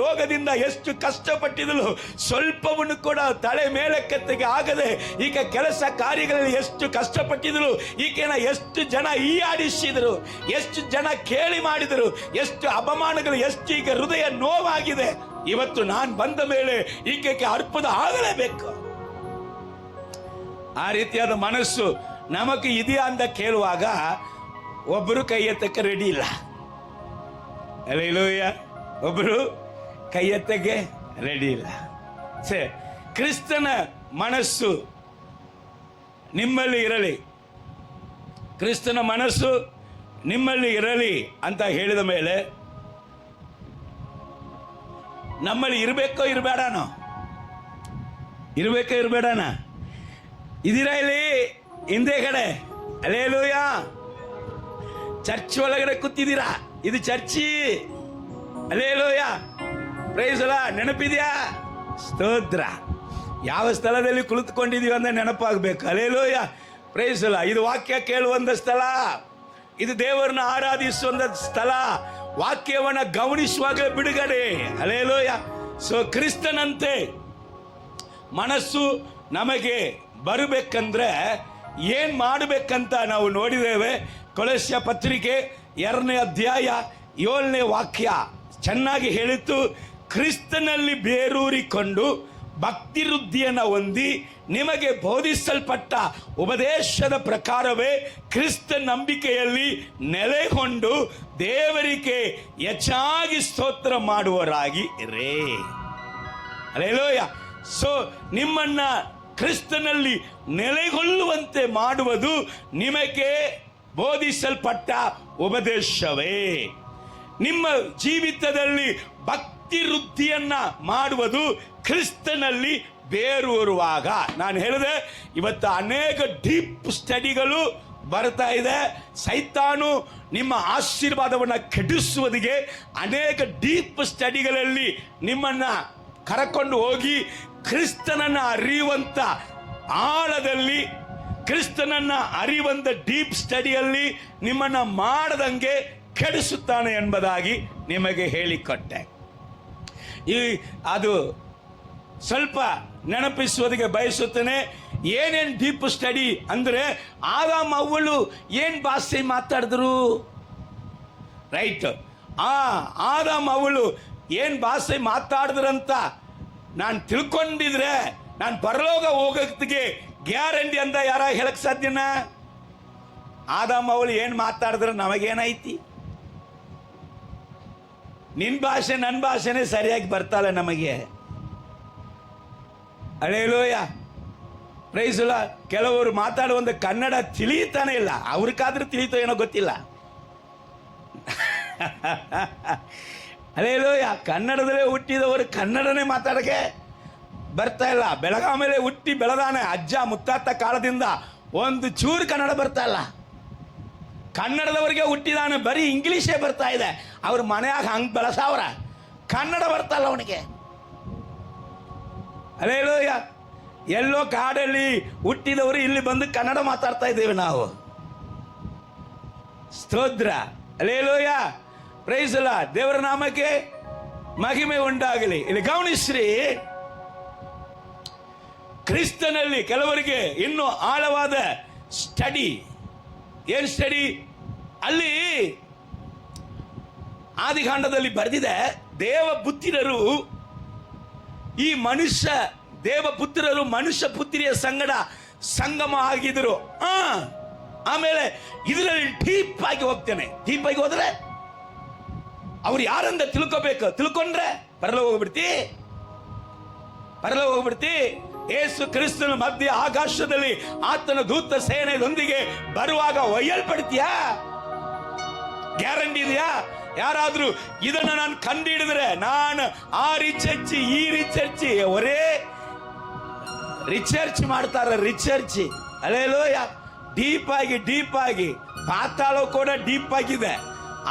ರೋಗದಿಂದ ಎಷ್ಟು ಕಷ್ಟಪಟ್ಟಿದಳು. ಸ್ವಲ್ಪವನ್ನು ಕೂಡ ತಲೆ ಮೇಲಕ್ಕೆತ್ತಿಗೆ ಆಗದೆ ಈಗ ಕೆಲಸ ಕಾರ್ಯಗಳಲ್ಲಿ ಎಷ್ಟು ಕಷ್ಟಪಟ್ಟಿದಳು. ಈಕೆನ ಎಷ್ಟು ಜನ ಈಯಾಡಿಸಿದರು, ಎಷ್ಟು ಜನ ಕೇಳಿ ಮಾಡಿದರು, ಎಷ್ಟು ಅಪಮಾನಗಳು, ಎಷ್ಟು ಈಗ ಹೃದಯ ನೋವಾಗಿದೆ. ಇವತ್ತು ನಾನು ಬಂದ ಮೇಲೆ ಈಕೆಗೆ ಅರ್ಪದ ಆಗಲೇಬೇಕು. ಆ ರೀತಿಯಾದ ಮನಸ್ಸು ನಮಗೆ ಇದೆಯಾ ಅಂತ ಕೇಳುವಾಗ ಒಬ್ಬರು ಕೈ ಎತ್ತಕ್ಕೆ ರೆಡಿ ಇಲ್ಲ. ಅಲ್ಲೇಲೂಯ, ಒಬ್ಬರು ಕೈ ಎತ್ತಕ್ಕೆ ರೆಡಿ ಇಲ್ಲ. ಕ್ರಿಸ್ತನ ಮನಸ್ಸು ನಿಮ್ಮಲ್ಲಿ ಇರಲಿ, ಕ್ರಿಸ್ತನ ಮನಸ್ಸು ನಿಮ್ಮಲ್ಲಿ ಇರಲಿ ಅಂತ ಹೇಳಿದ ಮೇಲೆ ನಮ್ಮಲ್ಲಿ ಇರಬೇಕೋ ಇರಬೇಡನೋ, ಇರಬೇಕೋ ಇರಬೇಡನ? ಇದೀರಾ ಇಲ್ಲಿ ಹಿಂದೆ ಕಡೆ? ಅಲ್ಲೇಲೂಯ, ಚರ್ಚ್ ಒಳಗಡೆ ಕೂತಿದ್ದೀರಾ, ಇದು ಚರ್ಚಿ. ಅಲ್ಲೇಲೂಯ, ಪ್ರೈಸ್ ಅಲ್ಲ, ನೆನಪಿದ್ಯಾ? ಸ್ತೋತ್ರ. ಯಾವ ಸ್ಥಳದಲ್ಲಿ ಕುಳಿತುಕೊಂಡಿದೀವಿ ಅಂತ ನೆನಪಾಗಬೇಕು. ಅಲ್ಲೇಲೂಯ, ಪ್ರೈಸ್ ಅಲ್ಲ. ಇದು ವಾಕ್ಯ ಕೇಳುವಂತ ಸ್ಥಳ, ಇದು ದೇವರನ್ನ ಆರಾಧಿಸುವಂತ ಸ್ಥಳ, ವಾಕ್ಯವನ್ನ ಗಮನಿಸುವಾಗ ಬಿಡುಗಡೆ. ಅಲ್ಲೇಲೂಯ. ಸೊ ಕ್ರಿಸ್ತನಂತೆ ಮನಸ್ಸು ನಮಗೆ ಬರಬೇಕಂದ್ರೆ ಏನ್ ಮಾಡಬೇಕಂತ ನಾವು ನೋಡಿದ್ದೇವೆ. ಕೊಲಸ್ಯ ಪತ್ರಿಕೆ 2ನೇ ಅಧ್ಯಾಯ 7ನೇ ವಾಕ್ಯ ಚೆನ್ನಾಗಿ ಹೇಳಿತ್ತು. ಕ್ರಿಸ್ತನಲ್ಲಿ ಬೇರೂರಿಕೊಂಡು ಭಕ್ತಿ ವೃದ್ಧಿಯನ್ನು ಹೊಂದಿ ನಿಮಗೆ ಬೋಧಿಸಲ್ಪಟ್ಟ ಉಪದೇಶದ ಪ್ರಕಾರವೇ ಕ್ರಿಸ್ತ ನಂಬಿಕೆಯಲ್ಲಿ ನೆಲೆಗೊಂಡು ದೇವರಿಗೆ ಹೆಚ್ಚಾಗಿ ಸ್ತೋತ್ರ ಮಾಡುವರಾಗಿ ಇರೇ. ಹಲ್ಲೆಲೂಯಾ. ಸೊ ನಿಮ್ಮನ್ನ ಕ್ರಿಸ್ತನಲ್ಲಿ ನೆಲೆಗೊಳ್ಳುವಂತೆ ಮಾಡುವುದು ನಿಮಗೆ ಬೋಧಿಸಲ್ಪಟ್ಟ ಉಪದೇಶವೇ. ನಿಮ್ಮ ಜೀವಿತದಲ್ಲಿ ಭಕ್ತಿ ವೃದ್ಧಿಯನ್ನ ಮಾಡುವುದು ಕ್ರಿಸ್ತನಲ್ಲಿ ಬೇರೂರುವಾಗ. ನಾನು ಹೇಳಿದೆ, ಇವತ್ತು ಅನೇಕ ಡೀಪ್ ಸ್ಟಡಿಗಳು ಬರ್ತಾ ಇದೆ. ಸೈತಾನು ನಿಮ್ಮ ಆಶೀರ್ವಾದವನ್ನು ಕೆಡಿಸುವುದಿಗೆ ಅನೇಕ ಡೀಪ್ ಸ್ಟಡಿಗಳಲ್ಲಿ ನಿಮ್ಮನ್ನ ಕರಕೊಂಡು ಹೋಗಿ ಕ್ರಿಸ್ತನನ್ನ ಅರಿಯುವಂತ ಆಳದಲ್ಲಿ, ಕ್ರಿಸ್ತನನ್ನ ಅರಿಯುವಂತ ಡೀಪ್ ಸ್ಟಡಿಯಲ್ಲಿ ನಿಮ್ಮನ್ನ ಮಾಡದಂಗೆ ಕೆಡಿಸುತ್ತಾನೆ ಎಂಬುದಾಗಿ ನಿಮಗೆ ಹೇಳಿಕೊಟ್ಟೆ. ಅದು ಸ್ವಲ್ಪ ನೆನಪಿಸುವುದಕ್ಕೆ ಬಯಸುತ್ತೇನೆ. ಏನೇನು ಡೀಪ್ ಸ್ಟಡಿ ಅಂದ್ರೆ, ಆದಾಮ ಅವ್ವಳು ಏನ್ ಭಾಷೆ ಮಾತಾಡಿದ್ರು, ರೈಟ್? ಆದಾಮ ಅವಳು ಏನ್ ಭಾಷೆ ಮಾತಾಡಿದ್ರಂತ ನಾನು ತಿಳ್ಕೊಂಡಿದ್ರೆ ನಾನು ಪರಲೋಕ ಹೋಗೋಕ್ಕೆ ಗ್ಯಾರಂಟಿ ಅಂತ ಯಾರ ಹೇಳಕ್ ಸಾಧ್ಯನಾ? ಆದಾಮ ಅವಳು ಏನ್ ಮಾತಾಡಿದ್ರೆ ನಮಗೇನೈತಿ? ನಿನ್ ಭಾಷೆ ನನ್ನ ಭಾಷೆನೇ ಸರಿಯಾಗಿ ಬರ್ತಾಳೆ ನಮಗೆ. Hallelujah, praise the Lord. ಕೆಲವರು ಮಾತಾಡುವಂತ ಕನ್ನಡ ತಿಳಿತಾನೆ ಇಲ್ಲ, ಅವ್ರಿಗಾದ್ರೂ ತಿಳಿತೋ ಏನೋ ಗೊತ್ತಿಲ್ಲ. ಹಲ್ಲೆಲೂಯ. ಕನ್ನಡದಲ್ಲೇ ಹುಟ್ಟಿದವರು ಕನ್ನಡನೇ ಮಾತಾಡಕ್ಕೆ ಬರ್ತಾ ಇಲ್ಲ. ಬೆಳಗಾವಿಯಲ್ಲೇ ಹುಟ್ಟಿ ಬೆಳೆದಾನೆ, ಅಜ್ಜ ಮುತ್ತಾತ ಕಾಲದಿಂದ ಒಂದು ಚೂರು ಕನ್ನಡ ಬರ್ತಾ ಇಲ್ಲ. ಕನ್ನಡದವರಿಗೆ ಹುಟ್ಟಿದಾನೆ, ಬರೀ ಇಂಗ್ಲೀಷೇ ಬರ್ತಾ ಇದೆ. ಅವ್ರ ಮನೆಯಾಗ ಹಂಗೆ ಬೆಳೆಸವ್ರ, ಕನ್ನಡ ಬರ್ತಾ ಇಲ್ಲ ಅವನಿಗೆ. ಹಲ್ಲೆಲೂಯಾ. ಎಲ್ಲೋ ಕಾಡಲ್ಲಿ ಹುಟ್ಟಿದವರು ಇಲ್ಲಿ ಬಂದು ಕನ್ನಡ ಮಾತಾಡ್ತಾ ಇದ್ದೇವೆ ನಾವು. ಸ್ತೋತ್ರ, ಹಲ್ಲೆಲೂಯಾ, ಪ್ರೈಸ್ ದಿ ಲಾರ್ಡ್. ದೇವರ ನಾಮಕ್ಕೆ ಮಹಿಮೆ ಉಂಟಾಗಲಿ. ಇಲ್ಲಿ ಗಮನಿಸ್ರಿ, ಕ್ರಿಸ್ತನಲ್ಲಿ ಕೆಲವರಿಗೆ ಇನ್ನೂ ಆಳವಾದ ಸ್ಟಡಿ. ಏನ್ ಸ್ಟಡಿ? ಅಲ್ಲಿ ಆದಿಕಾಂಡದಲ್ಲಿ ಬರೆದಿದೆ, ದೇವಪುತ್ರರು ಈ ದೇವಪುತ್ರರು ಮನುಷ್ಯ ಪುತ್ರಿಯ ಸಂಗಡ ಸಂಗಮ ಆಗಿದ್ರು. ಆಮೇಲೆ ಇದರಲ್ಲಿ ಡೀಪ್ ಆಗಿ ಹೋಗ್ತೇನೆ. ಡೀಪ್ ಆಗಿ ಹೋದ್ರೆ ಅವ್ರು ಯಾರಂದ ತಿಳ್ಕೋಬೇಕು. ತಿಳ್ಕೊಂಡ್ರೆ ಪರಲೋಕ ಹೋಗ್ಬಿಡ್ತಿ. ಯೇಸು ಕ್ರಿಸ್ತನ ಮಧ್ಯೆ ಆಕಾಶದಲ್ಲಿ ಆತನ ದೂತ ಸೇನೆಯೊಂದಿಗೆ ಬರುವಾಗ ಒಯ್ಯಲ್ಪಡ್ತೀಯಾ? ಗ್ಯಾರಂಟಿ ಇದೆಯಾ? ಯಾರಾದ್ರೂ ಇದನ್ನ ನಾನು ಕಂಡುಹಿಡಿದ್ರೆ, ನಾನು ಆ ರಿಸರ್ಚ್ ಈ ರಿಸರ್ಚ್, ಅವರೇ ರಿಸರ್ಚ್ ಮಾಡ್ತಾರೆ. ರಿಸರ್ಚ್, ಹಲ್ಲೆಲೂಯಾ, ಡೀಪ್ ಆಗಿ. ಪಾತಾಳ ಕೂಡ ಡೀಪ್ ಆಗಿದೆ,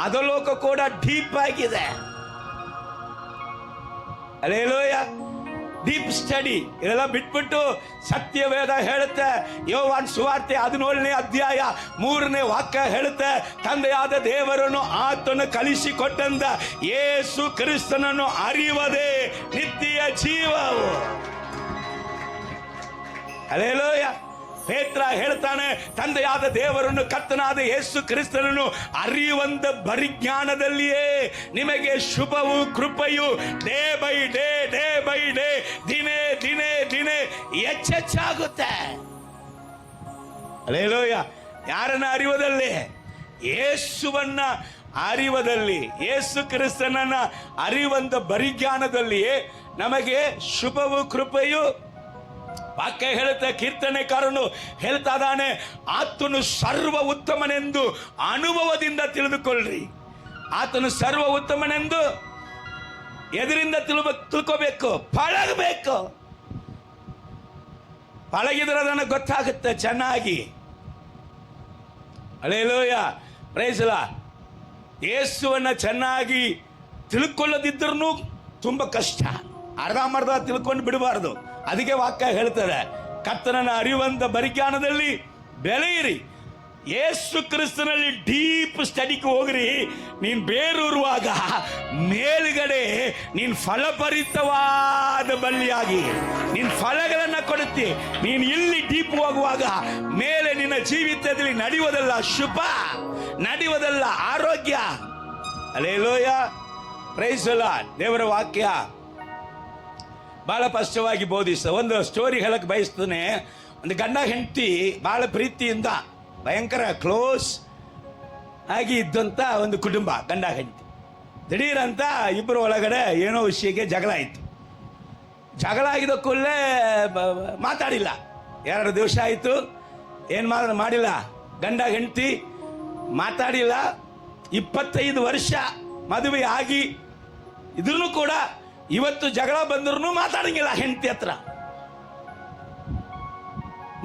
ಅಧೋಲೋಕ ಕೂಡ ಡೀಪ್ ಆಗಿದೆ. ಹಲ್ಲೆಲೂಯಾ. ಡೀಪ್ ಸ್ಟಡಿ ಇದೆಲ್ಲ ಬಿಟ್ಬಿಟ್ಟು ಸತ್ಯವೇದ ಹೇಳುತ್ತೆ, ಯೋವಾನ್ ಸುವಾರ್ತೆ 17ನೇ ಅಧ್ಯಾಯ 3ನೇ ವಾಕ್ಯ ಹೇಳುತ್ತೆ, ತಂದೆಯಾದ ದೇವರನ್ನು ಆತನು ಕಲಿಸಿಕೊಟ್ಟಂತ ಯೇಸು ಕ್ರಿಸ್ತನನ್ನು ಅರಿವದೇ ನಿತ್ಯ ಜೀವವು. ಹಲ್ಲೆಲೂಯಾ. ಪೇತ್ರ ಹೇಳ್ತಾನೆ, ತಂದೆಯಾದ ದೇವರನ್ನು ಕರ್ತನಾದ ಯೇಸು ಕ್ರಿಸ್ತನನ್ನು ಅರಿಯುವಂತ ಪರಿಜ್ಞಾನದಲ್ಲಿಯೇ ನಿಮಗೆ ಶುಭವು ಕೃಪೆಯು ಡೇ ಬೈ ಡೇ ದಿನೇ ಹೆಚ್ಚಾಗುತ್ತೆ. ಹಲ್ಲೆಲೂಯಾ. ಯಾರನ್ನ ಅರಿವದಲ್ಲಿ? ಯೇಸುವನ್ನ ಅರಿವದಲ್ಲಿ, ಯೇಸು ಕ್ರಿಸ್ತನನ್ನ ಅರಿಯುವಂತ ಪರಿಜ್ಞಾನದಲ್ಲಿಯೇ ನಮಗೆ ಶುಭವು ಕೃಪೆಯು. ವಾಕ್ಯ ಹೇಳುತ್ತೆ, ಕೀರ್ತನೆಕಾರನು ಹೇಳ್ತಾ ಇದ್ದಾನೆ, ಆತನು ಸರ್ವ ಉತ್ತಮನೆಂದು ಅನುಭವದಿಂದ ತಿಳಿದುಕೊಳ್ಳ್ರಿ. ಆತನು ಸರ್ವ ಉತ್ತಮನೆಂದು ಎದರಿಂದ ತಿಳ್ಕೋಬೇಕು? ಪಳಗಬೇಕು. ಪಳಗಿದ್ರೆ ಅದನ್ನು ಗೊತ್ತಾಗುತ್ತೆ ಚೆನ್ನಾಗಿ. Hallelujah, praise the Lord. ಯೇಸುವನ್ನ ಚೆನ್ನಾಗಿ ತಿಳ್ಕೊಳ್ಳದಿದ್ರೂ ತುಂಬಾ ಕಷ್ಟ. ಅರ್ಧಂಬರ್ಧ ತಿಳ್ಕೊಂಡು ಬಿಡಬಾರ್ದು. ಅದಕ್ಕೆ ವಾಕ್ಯ ಹೇಳ್ತದೆ, ಕರ್ತನನ್ನು ಅರಿಯುವಂತ ಪರಿಜ್ಞಾನದಲ್ಲಿ ಬೆಳೆಯಿರಿ. ಯೇಸು ಕ್ರಿಸ್ತನಲ್ಲಿ ಡೀಪ್ ಸ್ಟಡಿಗೆ ಹೋಗ್ರಿ. ನೀನ್ ಬೇರೂರುವಾಗ ಮೇಲುಗಡೆ ನೀನ್ ಫಲಭರಿತವಾದ ಬಳ್ಳಿಯಾಗಿ ನೀನ್ ಫಲಗಳನ್ನ ಕೊಡುತ್ತಿ. ನೀನ್ ಇಲ್ಲಿ ಡೀಪ್ ಹೋಗುವಾಗ ಮೇಲೆ ನಿನ್ನ ಜೀವಿತದಲ್ಲಿ ನಡೆಯುವುದಲ್ಲ ಶುಭ, ನಡೆಯುವುದಲ್ಲ ಆರೋಗ್ಯ. Hallelujah, praise the Lord. ದೇವರ ವಾಕ್ಯ ಬಹಳ ಸ್ಪಷ್ಟವಾಗಿ ಬೋಧಿಸ. ಒಂದು ಸ್ಟೋರಿ ಹೇಳಕ್ ಬಯಸ್ತೇನೆ. ಒಂದು ಗಂಡ ಹೆಂಡತಿ ಬಹಳ ಪ್ರೀತಿಯಿಂದ ಭಯಂಕರ ಕ್ಲೋಸ್ ಆಗಿ ಇದ್ದಂತ ಒಂದು ಕುಟುಂಬ, ಗಂಡ ಹೆಂಡತಿ. ದಿಢೀರಂತ ಇಬ್ಬರು ಒಳಗಡೆ ಏನೋ ವಿಷಯಕ್ಕೆ ಜಗಳ ಆಯಿತು. ಜಗಳ ಆಗಿದ ಕೂಡಲೇ ಮಾತಾಡಿಲ್ಲ. 2 ದಿವಸ ಆಯಿತು, ಏನು ಮಾಡಿಲ್ಲ. ಗಂಡ ಹೆಂಡತಿ ಮಾತಾಡಿಲ್ಲ. 25 ವರ್ಷ ಮದುವೆ ಆಗಿ ಇದ್ರೂ ಕೂಡ ಇವತ್ತು ಜಗಳ ಬಂದ್ರು ಮಾತಾಡಂಗಿಲ್ಲ ಹೆಂಡತಿ ಹತ್ರ.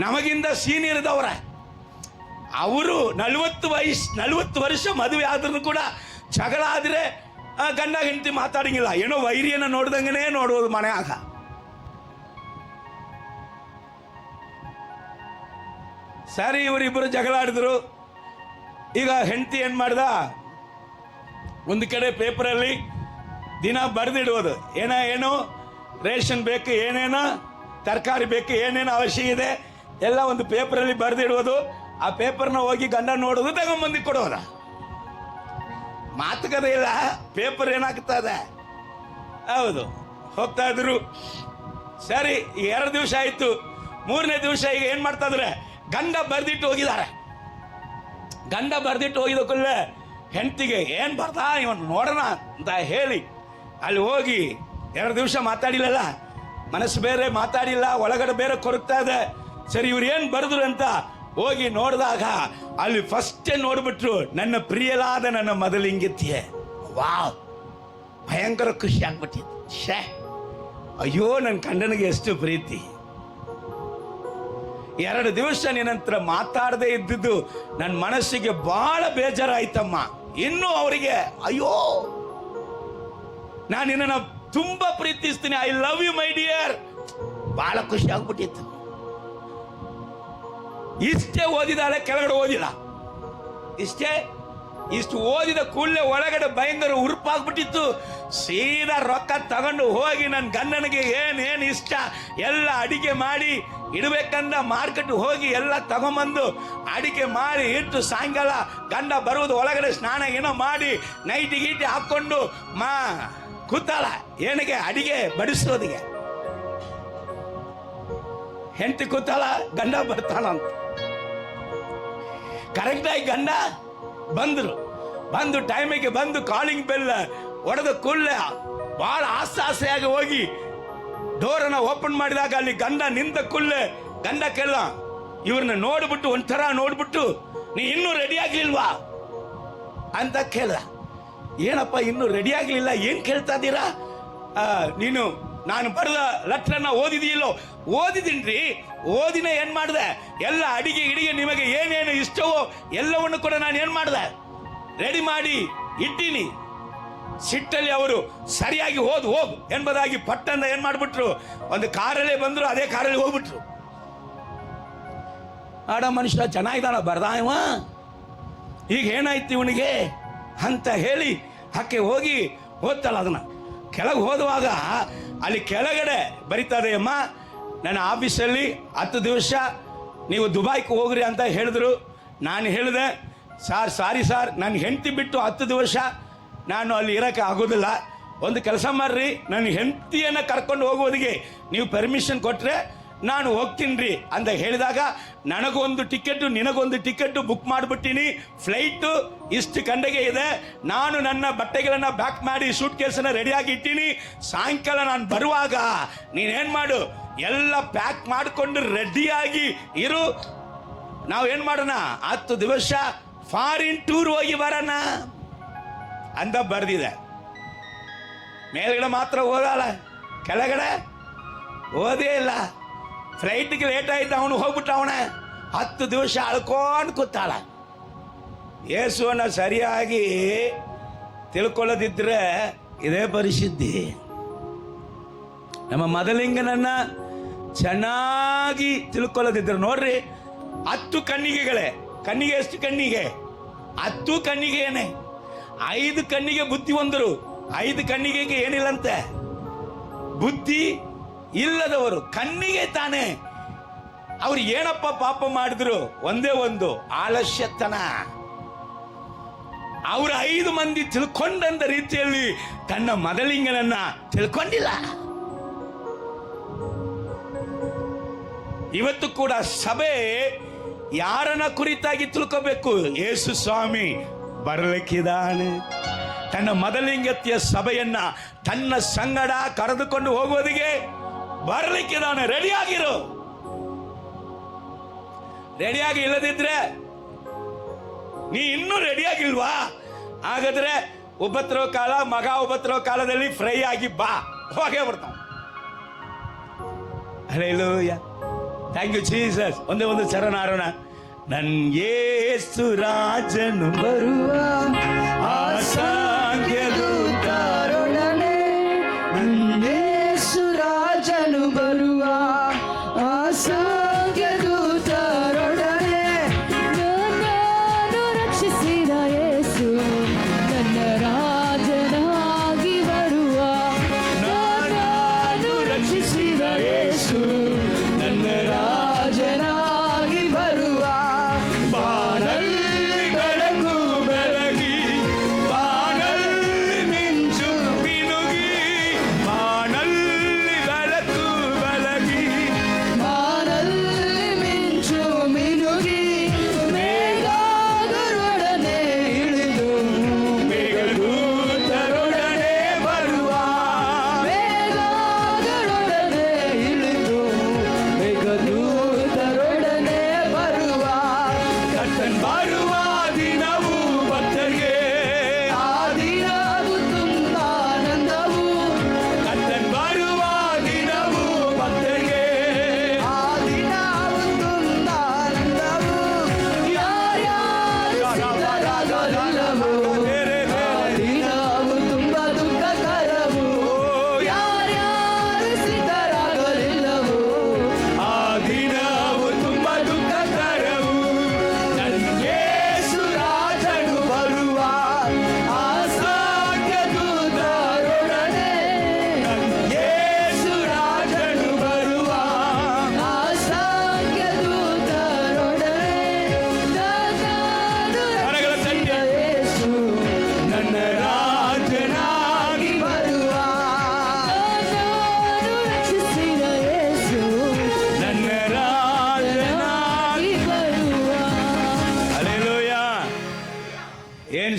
ನಮಗಿಂದ ಸೀನಿಯರ್ ಇದ್ದವ್ರ ಅವರು 40 ವರ್ಷ ಮದುವೆ ಆದ್ರೂ ಕೂಡ ಜಗಳ ಆದ್ರೆ ಗಂಡ ಹೆಂಡತಿ ಮಾತಾಡಂಗಿಲ್ಲ. ಏನೋ ವೈರಿಯನ್ನ ನೋಡ್ದಂಗನೇ ನೋಡುವುದು ಮನೆಯಾಗ. ಸರಿ, ಇವರಿಬ್ಬರು ಜಗಳ ಆಡಿದ್ರು. ಈಗ ಹೆಂಡತಿ ಏನ್ ಮಾಡ್ದ, ಒಂದು ಕಡೆ ಪೇಪರಲ್ಲಿ ದಿನ ಬರೆದಿಡುವುದು, ಏನೋ ರೇಷನ್ ಬೇಕು, ಏನೇನೋ ತರಕಾರಿ ಬೇಕು, ಏನೇನೋ ಅವಶ್ಯ ಇದೆ ಎಲ್ಲ ಒಂದು ಪೇಪರಲ್ಲಿ ಬರೆದಿಡುವುದು. ಆ ಪೇಪರ್ನ ಹೋಗಿ ಗಂಡ ನೋಡೋದು, ತಗೊಂಬಂದು ಕೊಡೋದ. ಮಾತುಕತೆ ಇಲ್ಲ, ಪೇಪರ್ ಏನಾಗ್ತದೆ. ಹೌದು, ಹೋಗ್ತಾ ಇದ್ರು. ಸರಿ, ಈಗ 2 ದಿವಸ ಆಯ್ತು. 3ನೇ ದಿವಸ ಈಗ ಏನ್ ಮಾಡ್ತಾ ಇದ್ರೆ, ಗಂಡ ಬರ್ದಿಟ್ಟು ಹೋಗಿದ್ದಾರೆ. ಗಂಡ ಬರ್ದಿಟ್ಟು ಹೋಗಿದ ಕೂಡಲೇ ಹೆಂಡತಿಗೆ ಏನ್ ಬರ್ತಾ ಇವನ್ ನೋಡೋಣ ಅಂತ ಹೇಳಿ ಅಲ್ಲಿ ಹೋಗಿ 2 ದಿವಸ ಮಾತಾಡಿಲ್ಲಲ್ಲ, ಮನಸ್ಸು ಬೇರೆ ಮಾತಾಡಿಲ್ಲ, ಒಳಗಡೆ ಬೇರೆ ಕೊರಗ್ತಾ ಇದೆ. ಸರಿ, ಇವ್ರು ಏನ್ ಬರೆದ್ರು ಅಂತ ಹೋಗಿ ನೋಡಿದಾಗ ಅಲ್ಲಿ ಫಸ್ಟ್ ನೋಡ್ಬಿಟ್ರು, ನನ್ನ ಪ್ರಿಯಲಾದ ನನ್ನ ಮೊದಲಿಂಗಿತ್ಯೆ. ವಾವ್, ಭಯಂಕರ ಖುಷಿ ಆಗ್ಬಿಟ್ಟಿತ್ತು. ಶೇ, ಅಯ್ಯೋ ನನ್ನ ಗಂಡನಿಗೆ ಎಷ್ಟು ಪ್ರೀತಿ. 2 ದಿವಸ ನಿನ್ನಂತರ ಮಾತಾಡದೆ ಇದ್ದಿದ್ದು ನನ್ನ ಮನಸ್ಸಿಗೆ ಬಹಳ ಬೇಜಾರಾಯ್ತಮ್ಮ. ಇನ್ನು ಅವರಿಗೆ ಅಯ್ಯೋ, ನಾನು ನಿನ್ನನ್ನು ತುಂಬಾ ಪ್ರೀತಿಸ್ತೀನಿ, I love you my dear. ಬಹಳ ಖುಷಿ ಆಗ್ಬಿಟ್ಟಿತ್ತು. ಇಷ್ಟೇ ಓದಿದಾಳೆ, ಕೆಳಗಡೆ ಓದಿಲ್ಲ. ಇಷ್ಟು ಓದಿದ ಕೂಡಲೇ ಒಳಗಡೆ ಭಯಂಕರ ಉರುಪಾಗ್ಬಿಟ್ಟಿತ್ತು. ಸೀದಾ ರೊಕ್ಕ ತಗೊಂಡು ಹೋಗಿ ನನ್ನ ಗಂಡನಿಗೆ ಏನೇನು ಇಷ್ಟ ಎಲ್ಲ ಅಡಿಗೆ ಮಾಡಿ ಇಡಬೇಕಂದ ಮಾರ್ಕೆಟ್ ಹೋಗಿ ಎಲ್ಲ ತಗೊಂಬಂದು ಅಡಿಗೆ ಮಾಡಿ ಇಟ್ಟು ಸಾಯಂಕಾಲ ಗಂಡ ಬರುವುದು ಒಳಗಡೆ ಸ್ನಾನ ಏನೋ ಮಾಡಿ ನೈಟಿ ಗೀಟಿ ಹಾಕೊಂಡು ಕೂತಾಳ. ಏನಿಗೆ? ಅಡಿಗೆ ಬಡಿಸೋದಿಗೆ. ಹೆಂಡತಿ ಕೂತಾಳ, ಗಂಡ ಬರ್ತಾನಂತ. ಕರೆಕ್ಟಾಗಿ ಗಂಡ ಬಂದು ಟೈಮಿಗೆ ಬಂದು ಕಾಲಿಂಗ್ ಬೆಲ್ ಹೊಡೆದ ಕೂಡಲೇ ಬಹಳ ಆಸೆಯಾಗಿ ಹೋಗಿ ಡೋರನ್ನ ಓಪನ್ ಮಾಡಿದಾಗ ಅಲ್ಲಿ ಗಂಡ ನಿಂತ ಕೂಡಲೇ ಗಂಡ ಕೇಳ, ಇವ್ರನ್ನ ನೋಡ್ಬಿಟ್ಟು ಒಂಥರ ನೋಡ್ಬಿಟ್ಟು, ನೀ ಇನ್ನೂ ರೆಡಿ ಆಗ್ಲಿಲ್ವಾ ಅಂತ ಕೇಳ್ದ. ಏನಪ್ಪ ಇನ್ನೂ ರೆಡಿ ಆಗ್ಲಿಲ್ಲ, ಏನ್ ಕೇಳ್ತಾ ಇದ್ದೀರಾ? ನೀನು ನಾನು ಬರೆದ ಲೆಟ್ರನ್ನ ಓದಿದೆಯಲ್ಲೋ? ಓದಿದೀನ್ರಿ. ಓದಿನ ಏನ್ ಮಾಡಿದೆ? ಎಲ್ಲ ಅಡಿಗೆ ನಿಮಗೆ ಏನೇನು ಇಷ್ಟವೋ ಎಲ್ಲವನ್ನು ಕೂಡ ನಾನು ಏನ್ ಮಾಡಿದೆ, ರೆಡಿ ಮಾಡಿ ಇಟ್ಟೀನಿ. ಸಿಟ್ಟಲ್ಲಿ ಅವರು ಸರಿಯಾಗಿ ಹೋಗು ಎಂಬುದಾಗಿ ಪಟ್ಟಂದ ಏನ್ ಮಾಡ್ಬಿಟ್ರು, ಒಂದು ಕಾರಲ್ಲೇ ಬಂದ್ರು, ಅದೇ ಕಾರಲ್ಲಿ ಹೋಗ್ಬಿಟ್ರು. ಆಡ ಮನುಷ್ಯ ಚೆನ್ನಾಗಿದ್ದಾನ, ಬರ್ದ ಇವ, ಈಗ ಏನಾಯ್ತು ಇವನಿಗೆ ಅಂತ ಹೇಳಿ ಹಕ್ಕೆ ಹೋಗಿ ಓದ್ತಲ್ಲ. ಅದನ್ನ ಕೆಳಗೆ ಹೋದುವಾಗ ಅಲ್ಲಿ ಕೆಳಗಡೆ ಬರೀತದೆ, ಅಮ್ಮ ನನ್ನ ಆಫೀಸಲ್ಲಿ 10 ದಿವಸ ನೀವು ದುಬೈಗೆ ಹೋಗ್ರಿ ಅಂತ ಹೇಳಿದ್ರು. ನಾನು ಹೇಳಿದೆ, ಸಾರಿ ಸರ್, ನನ್ನ ಹೆಂಡತಿ ಬಿಟ್ಟು 10 ದಿವಸ ನಾನು ಅಲ್ಲಿ ಇರೋಕ್ಕೆ ಆಗೋದಿಲ್ಲ. ಒಂದು ಕೆಲಸ ಮಾಡ್ರಿ, ನನ್ನ ಹೆಂಡತಿಯನ್ನು ಕರ್ಕೊಂಡು ಹೋಗೋದಿಗೆ ನೀವು ಪರ್ಮಿಷನ್ ಕೊಟ್ಟರೆ ನಾನು ಹೋಗ್ತೀನಿ ರೀ ಅಂತ ಹೇಳಿದಾಗ, ನನಗೊಂದು ಟಿಕೆಟು ನಿನಗೊಂದು ಟಿಕೆಟು ಬುಕ್ ಮಾಡಿಬಿಟ್ಟಿನಿ, ಫ್ಲೈಟು ಇಷ್ಟು ಗಂಟೆಗೆ ಇದೆ, ನಾನು ನನ್ನ ಬಟ್ಟೆಗಳನ್ನು ಬ್ಯಾಕ್ ಮಾಡಿ ಸೂಟ್ ಕೇಸನ್ನು ರೆಡಿಯಾಗಿ ಇಟ್ಟೀನಿ, ಸಾಯಂಕಾಲ ನಾನು ಬರುವಾಗ ನೀನೇನು ಮಾಡು, ಎಲ್ಲ ಪ್ಯಾಕ್ ಮಾಡಿಕೊಂಡು ರೆಡಿಯಾಗಿ ಇರು, ನಾವು ಏನು ಮಾಡೋಣ 10 ದಿವಸ ಫಾರಿನ್ ಟೂರ್ ಹೋಗಿ ಬರೋಣ ಅಂತ ಬರ್ದಿದೆ. ಮೇಲ್ಗಡೆ ಮಾತ್ರ ಓದಲ್ಲ, ಕೆಳಗಡೆ ಓದೇ ಇಲ್ಲ. ಫ್ಲೈಟ್ಗೆ ಲೇಟ್ ಆಯ್ತು, ಅವನು ಹೋಗ್ಬಿಟ್ಟ. 10 ದಿವಸ ಅಳ್ಕೊಂಡು ಕೂತಾಳ. ಯೇಸುವನ್ನ ಸರಿಯಾಗಿ ತಿಳ್ಕೊಳ್ಳೋದಿದ್ರೆ ಇದೇ ಪರಿಸ್ಥಿತಿ. ನಮ್ಮ ಮದಲಿಂಗನನ್ನ ಚೆನ್ನಾಗಿ ತಿಳ್ಕೊಳ್ಳೋದಿದ್ರೆ ನೋಡ್ರಿ, 10 ಕಣ್ಣಿಗೆಗಳೇ. ಕಣ್ಣಿಗೆ ಎಷ್ಟು ಕಣ್ಣಿಗೆ? 10 ಕಣ್ಣಿಗೆನೆ. 5 ಕಣ್ಣಿಗೆ ಬುದ್ಧಿ ಹೊಂದರು, 5 ಕಣ್ಣಿಗೆ ಏನಿಲ್ಲಂತೆ, ಬುದ್ಧಿ ಇಲ್ಲದವರು. ಕಣ್ಣಿಗೆ ತಾನೆ ಅವ್ರು ಏನಪ್ಪ ಪಾಪ ಮಾಡಿದ್ರು? ಒಂದೇ ಒಂದು ಆಲಸ್ಯತನ. ಅವ್ರ 5 ಮಂದಿ ತಿಳ್ಕೊಂಡಂತ ರೀತಿಯಲ್ಲಿ ತನ್ನ ಮದಲಿಂಗನನ್ನ ತಿಳ್ಕೊಂಡಿಲ್ಲ. ಇವತ್ತು ಕೂಡ ಸಭೆ ಯಾರನ್ನ ಕುರಿತಾಗಿ ತಿಳ್ಕೋಬೇಕು? ಯೇಸು ಸ್ವಾಮಿ ಬರಲಿಕ್ಕಿದ್ದಾನೆ. ತನ್ನ ಮದಲಿಂಗತಿಯ ಸಭೆಯನ್ನ ತನ್ನ ಸಂಗಡ ಕರೆದುಕೊಂಡು ಹೋಗುವುದಿಗೆ ಬರಲಿಕ್ಕಿದ್ದಾನೆ. ರೆಡಿಯಾಗಿರು. ರೆಡಿಯಾಗಿ ಇಲ್ಲದಿದ್ರೆ, ನೀ ಇನ್ನೂ ರೆಡಿಯಾಗಿಲ್ವಾ? ಹಾಗಾದ್ರೆ ಉಪದ್ರವ ಕಾಲ, ಮಗ ಉಪದ್ರವ ಕಾಲದಲ್ಲಿ ಫ್ರೈ ಆಗಿ ಬಾ, ಹೋಗೇ ಬರ್ತಾವ. Hallelujah, thank you Jesus. ಒಂದೇ ಚರಣ ಆರೋಣ. ನನ್ ಯೇಸು ರಾಜನು ಬರುವ ಆಸಾಂಗ್ಯದೂತರೊಡನೆ, ನನ್ ಯೇಸು ರಾಜನು ಬರುವ ಆಸಾಂಗ್ಯದೂತರೊಡನೆ, ನನ್ನನ್ನು ರಕ್ಷಿಸಿದ ಯೇಸು ನನ್ನ ರಾಜನಾಗಿ ಬರುವ, ನನ್ನನ್ನು ರಕ್ಷಿಸಿದ ಯೇಸು ನನ್ನ ರಾಜನಾಗಿ ಬರುವ, ಬಾಳಲ್ಲಿ ಬೆಳಕು ಬೆಳಗಿ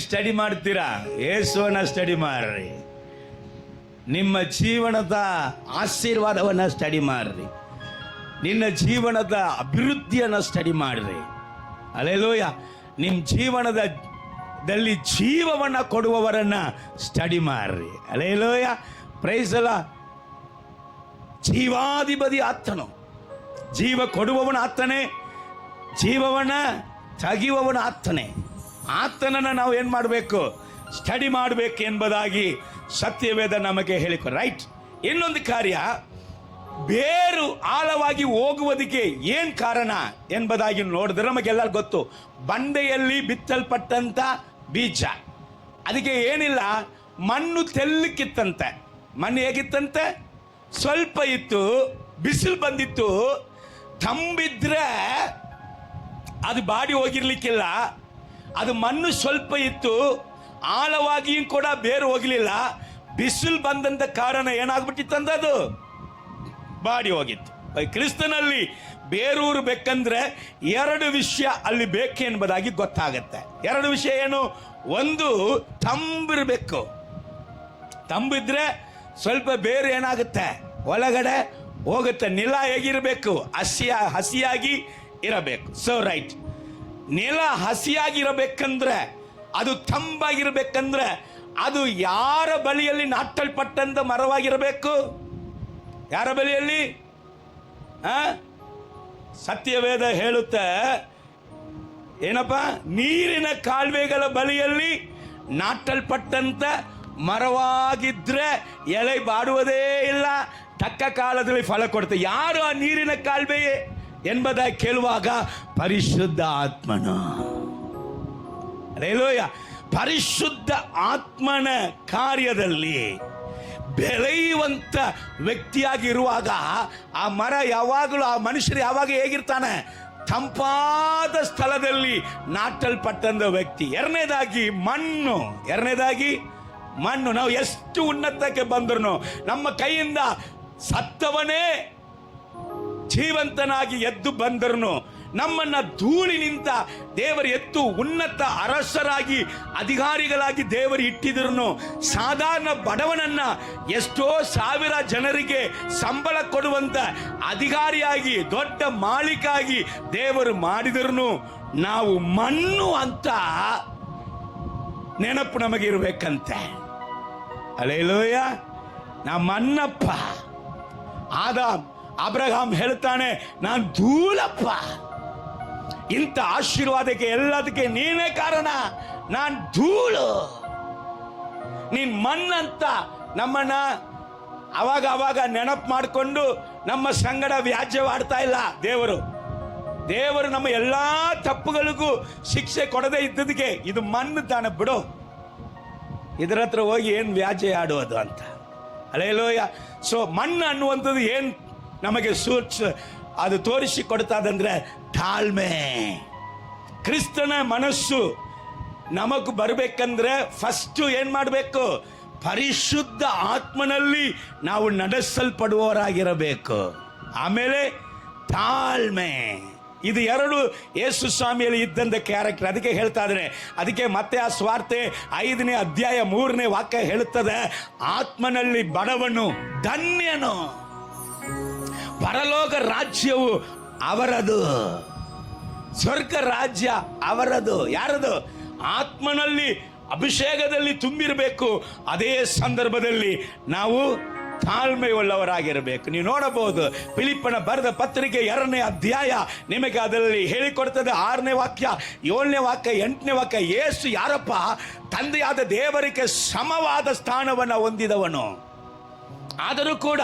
ಸ್ಟಡಿ ಮಾಡ್ತೀರಾ? ಯೇಸುವನ್ನ ಸ್ಟಡಿ ಮಾಡ್ರಿ. ನಿಮ್ಮ ಜೀವನದ ಆಶೀರ್ವಾದವನ್ನ ಸ್ಟಡಿ ಮಾಡ್ರಿ. ನಿನ್ನ ಜೀವನದ ಅಭಿವೃದ್ಧಿಯನ್ನು ಸ್ಟಡಿ ಮಾಡ್ರಿ. ಹಲ್ಲೆಲೂಯ. ನಿಮ್ಮ ಜೀವನದಲ್ಲಿ ಜೀವವನ್ನು ಕೊಡುವವರನ್ನ ಸ್ಟಡಿ ಮಾಡ್ರಿ. ಹಲ್ಲೆಲೂಯ. Praise the Lord. ಜೀವಾಧಿಪತಿ ಆತನು. ಜೀವ ಕೊಡುವವನ ಆತನೇ, ಜೀವವನ್ನ ತೆಗೆಯುವವನ ಆತನೇ. ಆತನನ್ನು ನಾವು ಏನು ಮಾಡಬೇಕು? ಸ್ಟಡಿ ಮಾಡಬೇಕು ಎಂಬುದಾಗಿ ಸತ್ಯವೇದ ನಮಗೆ ಹೇಳಿಕೊ. ರೈಟ್. ಇನ್ನೊಂದು ಕಾರ್ಯ, ಬೇರು ಆಳವಾಗಿ ಹೋಗುವುದಕ್ಕೆ ಏನು ಕಾರಣ ಎಂಬುದಾಗಿ ನೋಡಿದ್ರೆ ನಮಗೆಲ್ಲ ಗೊತ್ತು. ಬಂಡೆಯಲ್ಲಿ ಬಿತ್ತಲ್ಪಟ್ಟಂತ ಬೀಜ, ಅದಕ್ಕೆ ಏನಿಲ್ಲ, ಮಣ್ಣು ತೆಳ್ಳಕ್ಕಿತ್ತಂತೆ. ಮಣ್ಣು ಹೇಗಿತ್ತಂತೆ? ಸ್ವಲ್ಪ ಇತ್ತು, ಬಿಸಿಲು ಬಂದಿತ್ತು, ತಂಬಿದ್ರೆ ಅದು ಬಾಡಿ ಹೋಗಿರ್ಲಿಕ್ಕಿಲ್ಲ. ಅದು ಮಣ್ಣು ಸ್ವಲ್ಪ ಇತ್ತು, ಆಳವಾಗಿಯೂ ಕೂಡ ಬೇರು ಹೋಗಲಿಲ್ಲ. ಬಿಸಿಲು ಬಂದಂತ ಕಾರಣ ಏನಾಗ್ಬಿಟ್ಟಿತ್ತಂದ ಅದು ಬಾಡಿ ಹೋಗಿತ್ತು. ಕ್ರಿಸ್ತನಲ್ಲಿ ಬೇರೂರು ಬೇಕಂದ್ರೆ ಎರಡು ವಿಷಯ ಅಲ್ಲಿ ಬೇಕು ಎಂಬುದಾಗಿ ಗೊತ್ತಾಗತ್ತೆ. ಎರಡು ವಿಷಯ ಏನು? ಒಂದು, ತಂಬಿರಬೇಕು. ತಂಬಿದ್ರೆ ಸ್ವಲ್ಪ ಬೇರು ಏನಾಗುತ್ತೆ? ಒಳಗಡೆ ಹೋಗುತ್ತೆ. ನೆಲ ಹೇಗಿರಬೇಕು? ಹಸಿಯಾಗಿ ಇರಬೇಕು. So right. ನೆಲ ಹಸಿಯಾಗಿರಬೇಕಂದ್ರೆ, ಅದು ತಂಪಾಗಿರ್ಬೇಕಂದ್ರೆ, ಅದು ಯಾರ ಬಳಿಯಲ್ಲಿ ನಾಟಲ್ಪಟ್ಟಂತ ಮರವಾಗಿರಬೇಕು? ಯಾರ ಬಳಿಯಲ್ಲಿ? ಸತ್ಯವೇದ ಹೇಳುತ್ತೆ ಏನಪ್ಪ? ನೀರಿನ ಕಾಲುವೆಗಳ ಬಳಿಯಲ್ಲಿ ನಾಟಲ್ಪಟ್ಟಂತ ಮರವಾಗಿದ್ರೆ ಎಲೆ ಬಾಡುವುದೇ ಇಲ್ಲ, ತಕ್ಕ ಕಾಲದಲ್ಲಿ ಫಲ ಕೊಡುತ್ತೆ. ಯಾರು ಆ ನೀರಿನ ಕಾಲುವೆ ಎಂಬುದಾಗಿ ಕೇಳುವಾಗ, ಪರಿಶುದ್ಧ ಆತ್ಮನು. ಹಲ್ಲೆಲೂಯ. ಪರಿಶುದ್ಧ ಆತ್ಮನ ಕಾರ್ಯದಲ್ಲಿ ಬೆಳೆಯುವಂತ ವ್ಯಕ್ತಿಯಾಗಿರುವಾಗ ಆ ಮರ ಯಾವಾಗಲೂ, ಆ ಮನುಷ್ಯರು ಯಾವಾಗ ಹೇಗಿರ್ತಾನೆ? ತಂಪಾದ ಸ್ಥಳದಲ್ಲಿ ನಾಟಲ್ಪಟ್ಟಂತ ವ್ಯಕ್ತಿ. ಎರಡನೇದಾಗಿ ಮಣ್ಣು. ನಾವು ಎಷ್ಟು ಉನ್ನತಕ್ಕೆ ಬಂದ್ರು, ನಮ್ಮ ಕೈಯಿಂದ ಸತ್ತವನೇ ಜೀವಂತನಾಗಿ ಎದ್ದು ಬಂದರು, ನಮ್ಮನ್ನ ಧೂಳಿನಿಂದ ದೇವರು ಎತ್ತು ಉನ್ನತ ಅರಸರಾಗಿ, ಅಧಿಕಾರಿಗಳಾಗಿ ದೇವರು ಇಟ್ಟಿದ್ರು. ಸಾಧಾರಣ ಬಡವನನ್ನ ಎಷ್ಟೋ ಸಾವಿರ ಜನರಿಗೆ ಸಂಬಳ ಕೊಡುವಂತ ಅಧಿಕಾರಿಯಾಗಿ, ದೊಡ್ಡ ಮಾಲೀಕಾಗಿ ದೇವರು ಮಾಡಿದ್ರು. ನಾವು ಮಣ್ಣು ಅಂತ ನೆನಪು ನಮಗಿರ್ಬೇಕಂತೆ. ಹಲ್ಲೆಲೂಯ. ನಾ ಮಣ್ಣಪ್ಪ. ಅಬ್ರಹಾಂ ಹೇಳ್ತಾನೆ, ನಾನು ಧೂಳಪ್ಪ. ಇಂಥ ಆಶೀರ್ವಾದಕ್ಕೆ ಎಲ್ಲದಕ್ಕೆ ನೀನೇ ಕಾರಣ. ನಾನು ಧೂಳು, ನೀನ್ ಮಣ್ಣಂತ ನಮ್ಮನ್ನ ಅವಾಗ ನೆನಪು ಮಾಡಿಕೊಂಡು ನಮ್ಮ ಸಂಗಡ ವ್ಯಾಜ್ಯವಾಡ್ತಾ ಇಲ್ಲ ದೇವರು ನಮ್ಮ ಎಲ್ಲಾ ತಪ್ಪುಗಳಿಗೂ ಶಿಕ್ಷೆ ಕೊಡದೇ ಇದ್ದದಕ್ಕೆ, ಇದು ಮಣ್ಣು ತಾನೆ ಬಿಡು, ಇದರ ಹತ್ರ ಹೋಗಿ ಏನು ವ್ಯಾಜ್ಯ ಆಡುವುದು ಅಂತ. ಹಲ್ಲೆಲೂಯ. ಸೊ ಮಣ್ಣು ಅನ್ನುವಂಥದ್ದು ಏನು ನಮಗೆ ಅದು ತೋರಿಸಿ ಕೊಡ್ತಾದಂದ್ರೆ ತಾಳ್ಮೆ. ಕ್ರಿಸ್ತನ ಮನಸ್ಸು ನಮಗೂ ಬರಬೇಕಂದ್ರೆ ಫಸ್ಟ್ ಏನ್ ಮಾಡಬೇಕು? ಪರಿಶುದ್ಧ ಆತ್ಮನಲ್ಲಿ ನಾವು ನಡೆಸಲ್ಪಡುವವರಾಗಿರಬೇಕು. ಆಮೇಲೆ ತಾಳ್ಮೆ. ಇದು ಎರಡು ಯೇಸು ಸ್ವಾಮಿಯಲ್ಲಿ ಇದ್ದಂಥ ಕ್ಯಾರೆಕ್ಟರ್. ಅದಕ್ಕೆ ಹೇಳ್ತಾ ಇದ್ದೇನೆ. ಅದಕ್ಕೆ ಮತ್ತೆ ಆ ಸ್ವಾರ್ತೆ 5ನೇ ಅಧ್ಯಾಯ 3ನೇ ವಾಕ್ಯ ಹೇಳುತ್ತದೆ, ಆತ್ಮನಲ್ಲಿ ಬಡವನು ಧನ್ಯನು, ಪರಲೋಕ ರಾಜ್ಯವು ಅವರದು, ಸ್ವರ್ಗ ರಾಜ್ಯ ಅವರದು. ಯಾರದು? ಆತ್ಮನಲ್ಲಿ ಅಭಿಷೇಕದಲ್ಲಿ ತುಂಬಿರಬೇಕು. ಅದೇ ಸಂದರ್ಭದಲ್ಲಿ ನಾವು ತಾಳ್ಮೆಯುಳ್ಳವರಾಗಿರಬೇಕು. ನೀವು ನೋಡಬಹುದು, ಫಿಲಿಪ್ಪನ ಬರೆದ ಪತ್ರಿಕೆ 2ನೇ ಅಧ್ಯಾಯ ನಿಮಗೆ ಅದರಲ್ಲಿ ಹೇಳಿಕೊಡ್ತದೆ. 6ನೇ ವಾಕ್ಯ, 7ನೇ ವಾಕ್ಯ, 8ನೇ ವಾಕ್ಯ. ಯೇಸು ಯಾರಪ್ಪ? ತಂದೆಯಾದ ದೇವರಿಗೆ ಸಮವಾದ ಸ್ಥಾನವನ್ನು ಹೊಂದಿದವನು. ಆದರೂ ಕೂಡ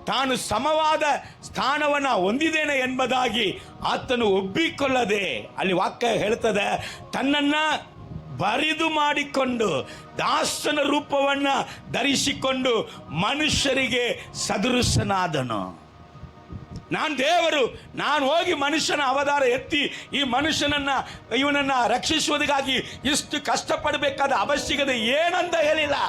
ತಾನು ಸಮವಾದ ಸ್ಥಾನವನ್ನು ಹೊಂದಿದ್ದೇನೆ ಎಂಬುದಾಗಿ ಆತನು ಒಪ್ಪಿಕೊಳ್ಳದೆ, ಅಲ್ಲಿ ವಾಕ್ಯ ಹೇಳ್ತದೆ, ತನ್ನನ್ನ ಬರಿದು ಮಾಡಿಕೊಂಡು ದಾಸನ ರೂಪವನ್ನ ಧರಿಸಿಕೊಂಡು ಮನುಷ್ಯರಿಗೆ ಸದೃಶನಾದನು. ನಾನು ದೇವರು, ನಾನು ಹೋಗಿ ಮನುಷ್ಯನ ಅವತಾರ ಎತ್ತಿ ಈ ಇವನನ್ನ ರಕ್ಷಿಸುವುದಕ್ಕಾಗಿ ಇಷ್ಟು ಕಷ್ಟಪಡಬೇಕಾದ ಅವಶ್ಯಕತೆ ಏನಂತ ಹೇಳಿಲ್ಲ.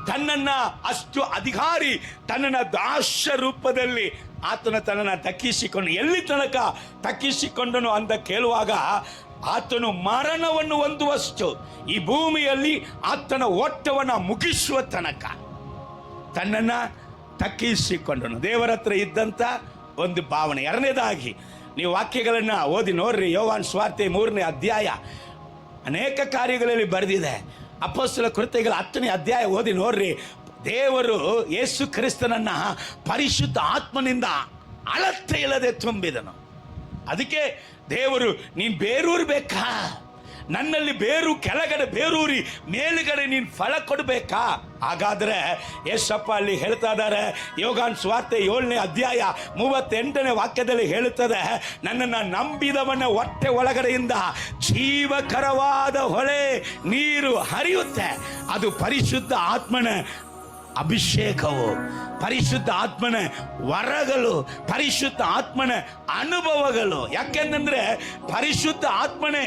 ತನ್ನನ್ನ ಅಷ್ಟು ಅಧಿಕಾರಿ, ತನ್ನನ್ನ ದಾಸ ರೂಪದಲ್ಲಿ ಆತನ ತನ್ನನ್ನು ತಕ್ಕಿಸಿಕೊಂಡು, ಎಲ್ಲಿ ತನಕ ತಕ್ಕಿಸಿಕೊಂಡನು ಅಂತ ಕೇಳುವಾಗ ಆತನು ಮರಣವನ್ನು ಹೊಂದುವಷ್ಟು ಈ ಭೂಮಿಯಲ್ಲಿ ಆತನ ಓಟವನ್ನು ಮುಗಿಸುವ ತನಕ ತನ್ನನ್ನ ತಗ್ಗಿಸಿಕೊಂಡನು. ದೇವರ ಹತ್ರ ಇದ್ದಂಥ ಒಂದು ಭಾವನೆ. ಎರಡನೇದಾಗಿ ನೀವು ವಾಕ್ಯಗಳನ್ನು ಓದಿ ನೋಡ್ರಿ. ಯೋಹಾನ ಸುವಾರ್ತೆ 3ನೇ ಅಧ್ಯಾಯ ಅನೇಕ ಕಾರ್ಯಗಳಲ್ಲಿ ಬರೆದಿದೆ. ಅಪೊಸ್ತಲ ಕೃತ್ಯಗಳ 10ನೇ ಅಧ್ಯಾಯ ಓದಿ ನೋಡ್ರಿ. ದೇವರು ಯೇಸು ಕ್ರಿಸ್ತನನ್ನ ಪರಿಶುದ್ಧ ಆತ್ಮನಿಂದ ಅಳತೆ ಇಲ್ಲದೆ ತುಂಬಿದನು. ಅದಕ್ಕೆ ದೇವರು ನೀನು ಬೇರೂರ್ಬೇಕಾ, ನನ್ನಲ್ಲಿ ಬೇರು ಕೆಳಗಡೆ ಬೇರೂರಿ ಮೇಲುಗಡೆ ನೀನು ಫಲ ಕೊಡಬೇಕಾ? ಹಾಗಾದ್ರೆ ಯೇಸಪ್ಪ ಅಲ್ಲಿ ಹೇಳ್ತಾ ಇದ್ದಾರೆ. ಯೋಹಾನ ಸುವಾರ್ತೆ 7ನೇ ಅಧ್ಯಾಯ 38ನೇ ವಾಕ್ಯದಲ್ಲಿ ಹೇಳುತ್ತದೆ, ನನ್ನನ್ನು ನಂಬಿದವನ ಹೊಟ್ಟೆ ಒಳಗಡೆಯಿಂದ ಜೀವಕರವಾದ ಹೊಳೆ ನೀರು ಹರಿಯುತ್ತೆ. ಅದು ಪರಿಶುದ್ಧ ಆತ್ಮನ ಅಭಿಷೇಕವು, ಪರಿಶುದ್ಧ ಆತ್ಮನ ವರಗಳು, ಪರಿಶುದ್ಧ ಆತ್ಮನ ಅನುಭವಗಳು. ಯಾಕೆಂದ್ರೆ ಪರಿಶುದ್ಧ ಆತ್ಮನೇ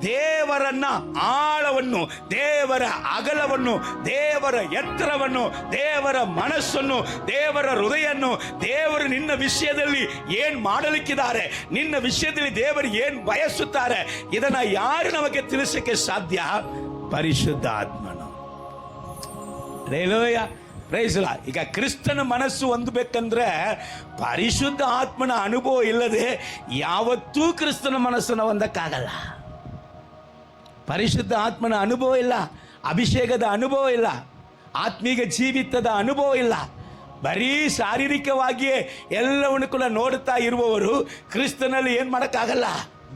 ದೇವರನ್ನ ಆಳವನ್ನು, ದೇವರ ಅಗಲವನ್ನು, ದೇವರ ಎತ್ತರವನ್ನು, ದೇವರ ಮನಸ್ಸನ್ನು, ದೇವರ ಹೃದಯವನ್ನು, ದೇವರು ನಿನ್ನ ವಿಷಯದಲ್ಲಿ ಏನ್ ಮಾಡಲಿಕ್ಕಿದ್ದಾರೆ, ನಿನ್ನ ವಿಷಯದಲ್ಲಿ ದೇವರು ಏನ್ ಬಯಸುತ್ತಾರೆ, ಇದನ್ನ ಯಾರು ನಮಗೆ ತಿಳಿಸಕ್ಕೆ ಸಾಧ್ಯ? ಪರಿಶುದ್ಧ ಆತ್ಮನು. Hallelujah, praise the Lord. ಈಗ ಕ್ರಿಸ್ತನ ಮನಸ್ಸು ಹೊಂದಬೇಕಂದ್ರೆ ಪರಿಶುದ್ಧ ಆತ್ಮನ ಅನುಭವ ಇಲ್ಲದೆ ಯಾವತ್ತೂ ಕ್ರಿಸ್ತನ ಮನಸ್ಸನ್ನು ಹೊಂದಕ್ಕಾಗಲ್ಲ. ಪರಿಶುದ್ಧ ಆತ್ಮನ ಅನುಭವ ಇಲ್ಲ, ಅಭಿಷೇಕದ ಅನುಭವ ಇಲ್ಲ, ಆತ್ಮೀಕ ಜೀವಿತದ ಅನುಭವ ಇಲ್ಲ. ಬರೀ ಶಾರೀರಿಕವಾಗಿಯೇ ಎಲ್ಲವನ್ನು ಕೂಡ ನೋಡುತ್ತಾ ಇರುವವರು ಕ್ರಿಸ್ತನಲ್ಲಿ ಏನು ಮಾಡೋಕ್ಕಾಗಲ್ಲ,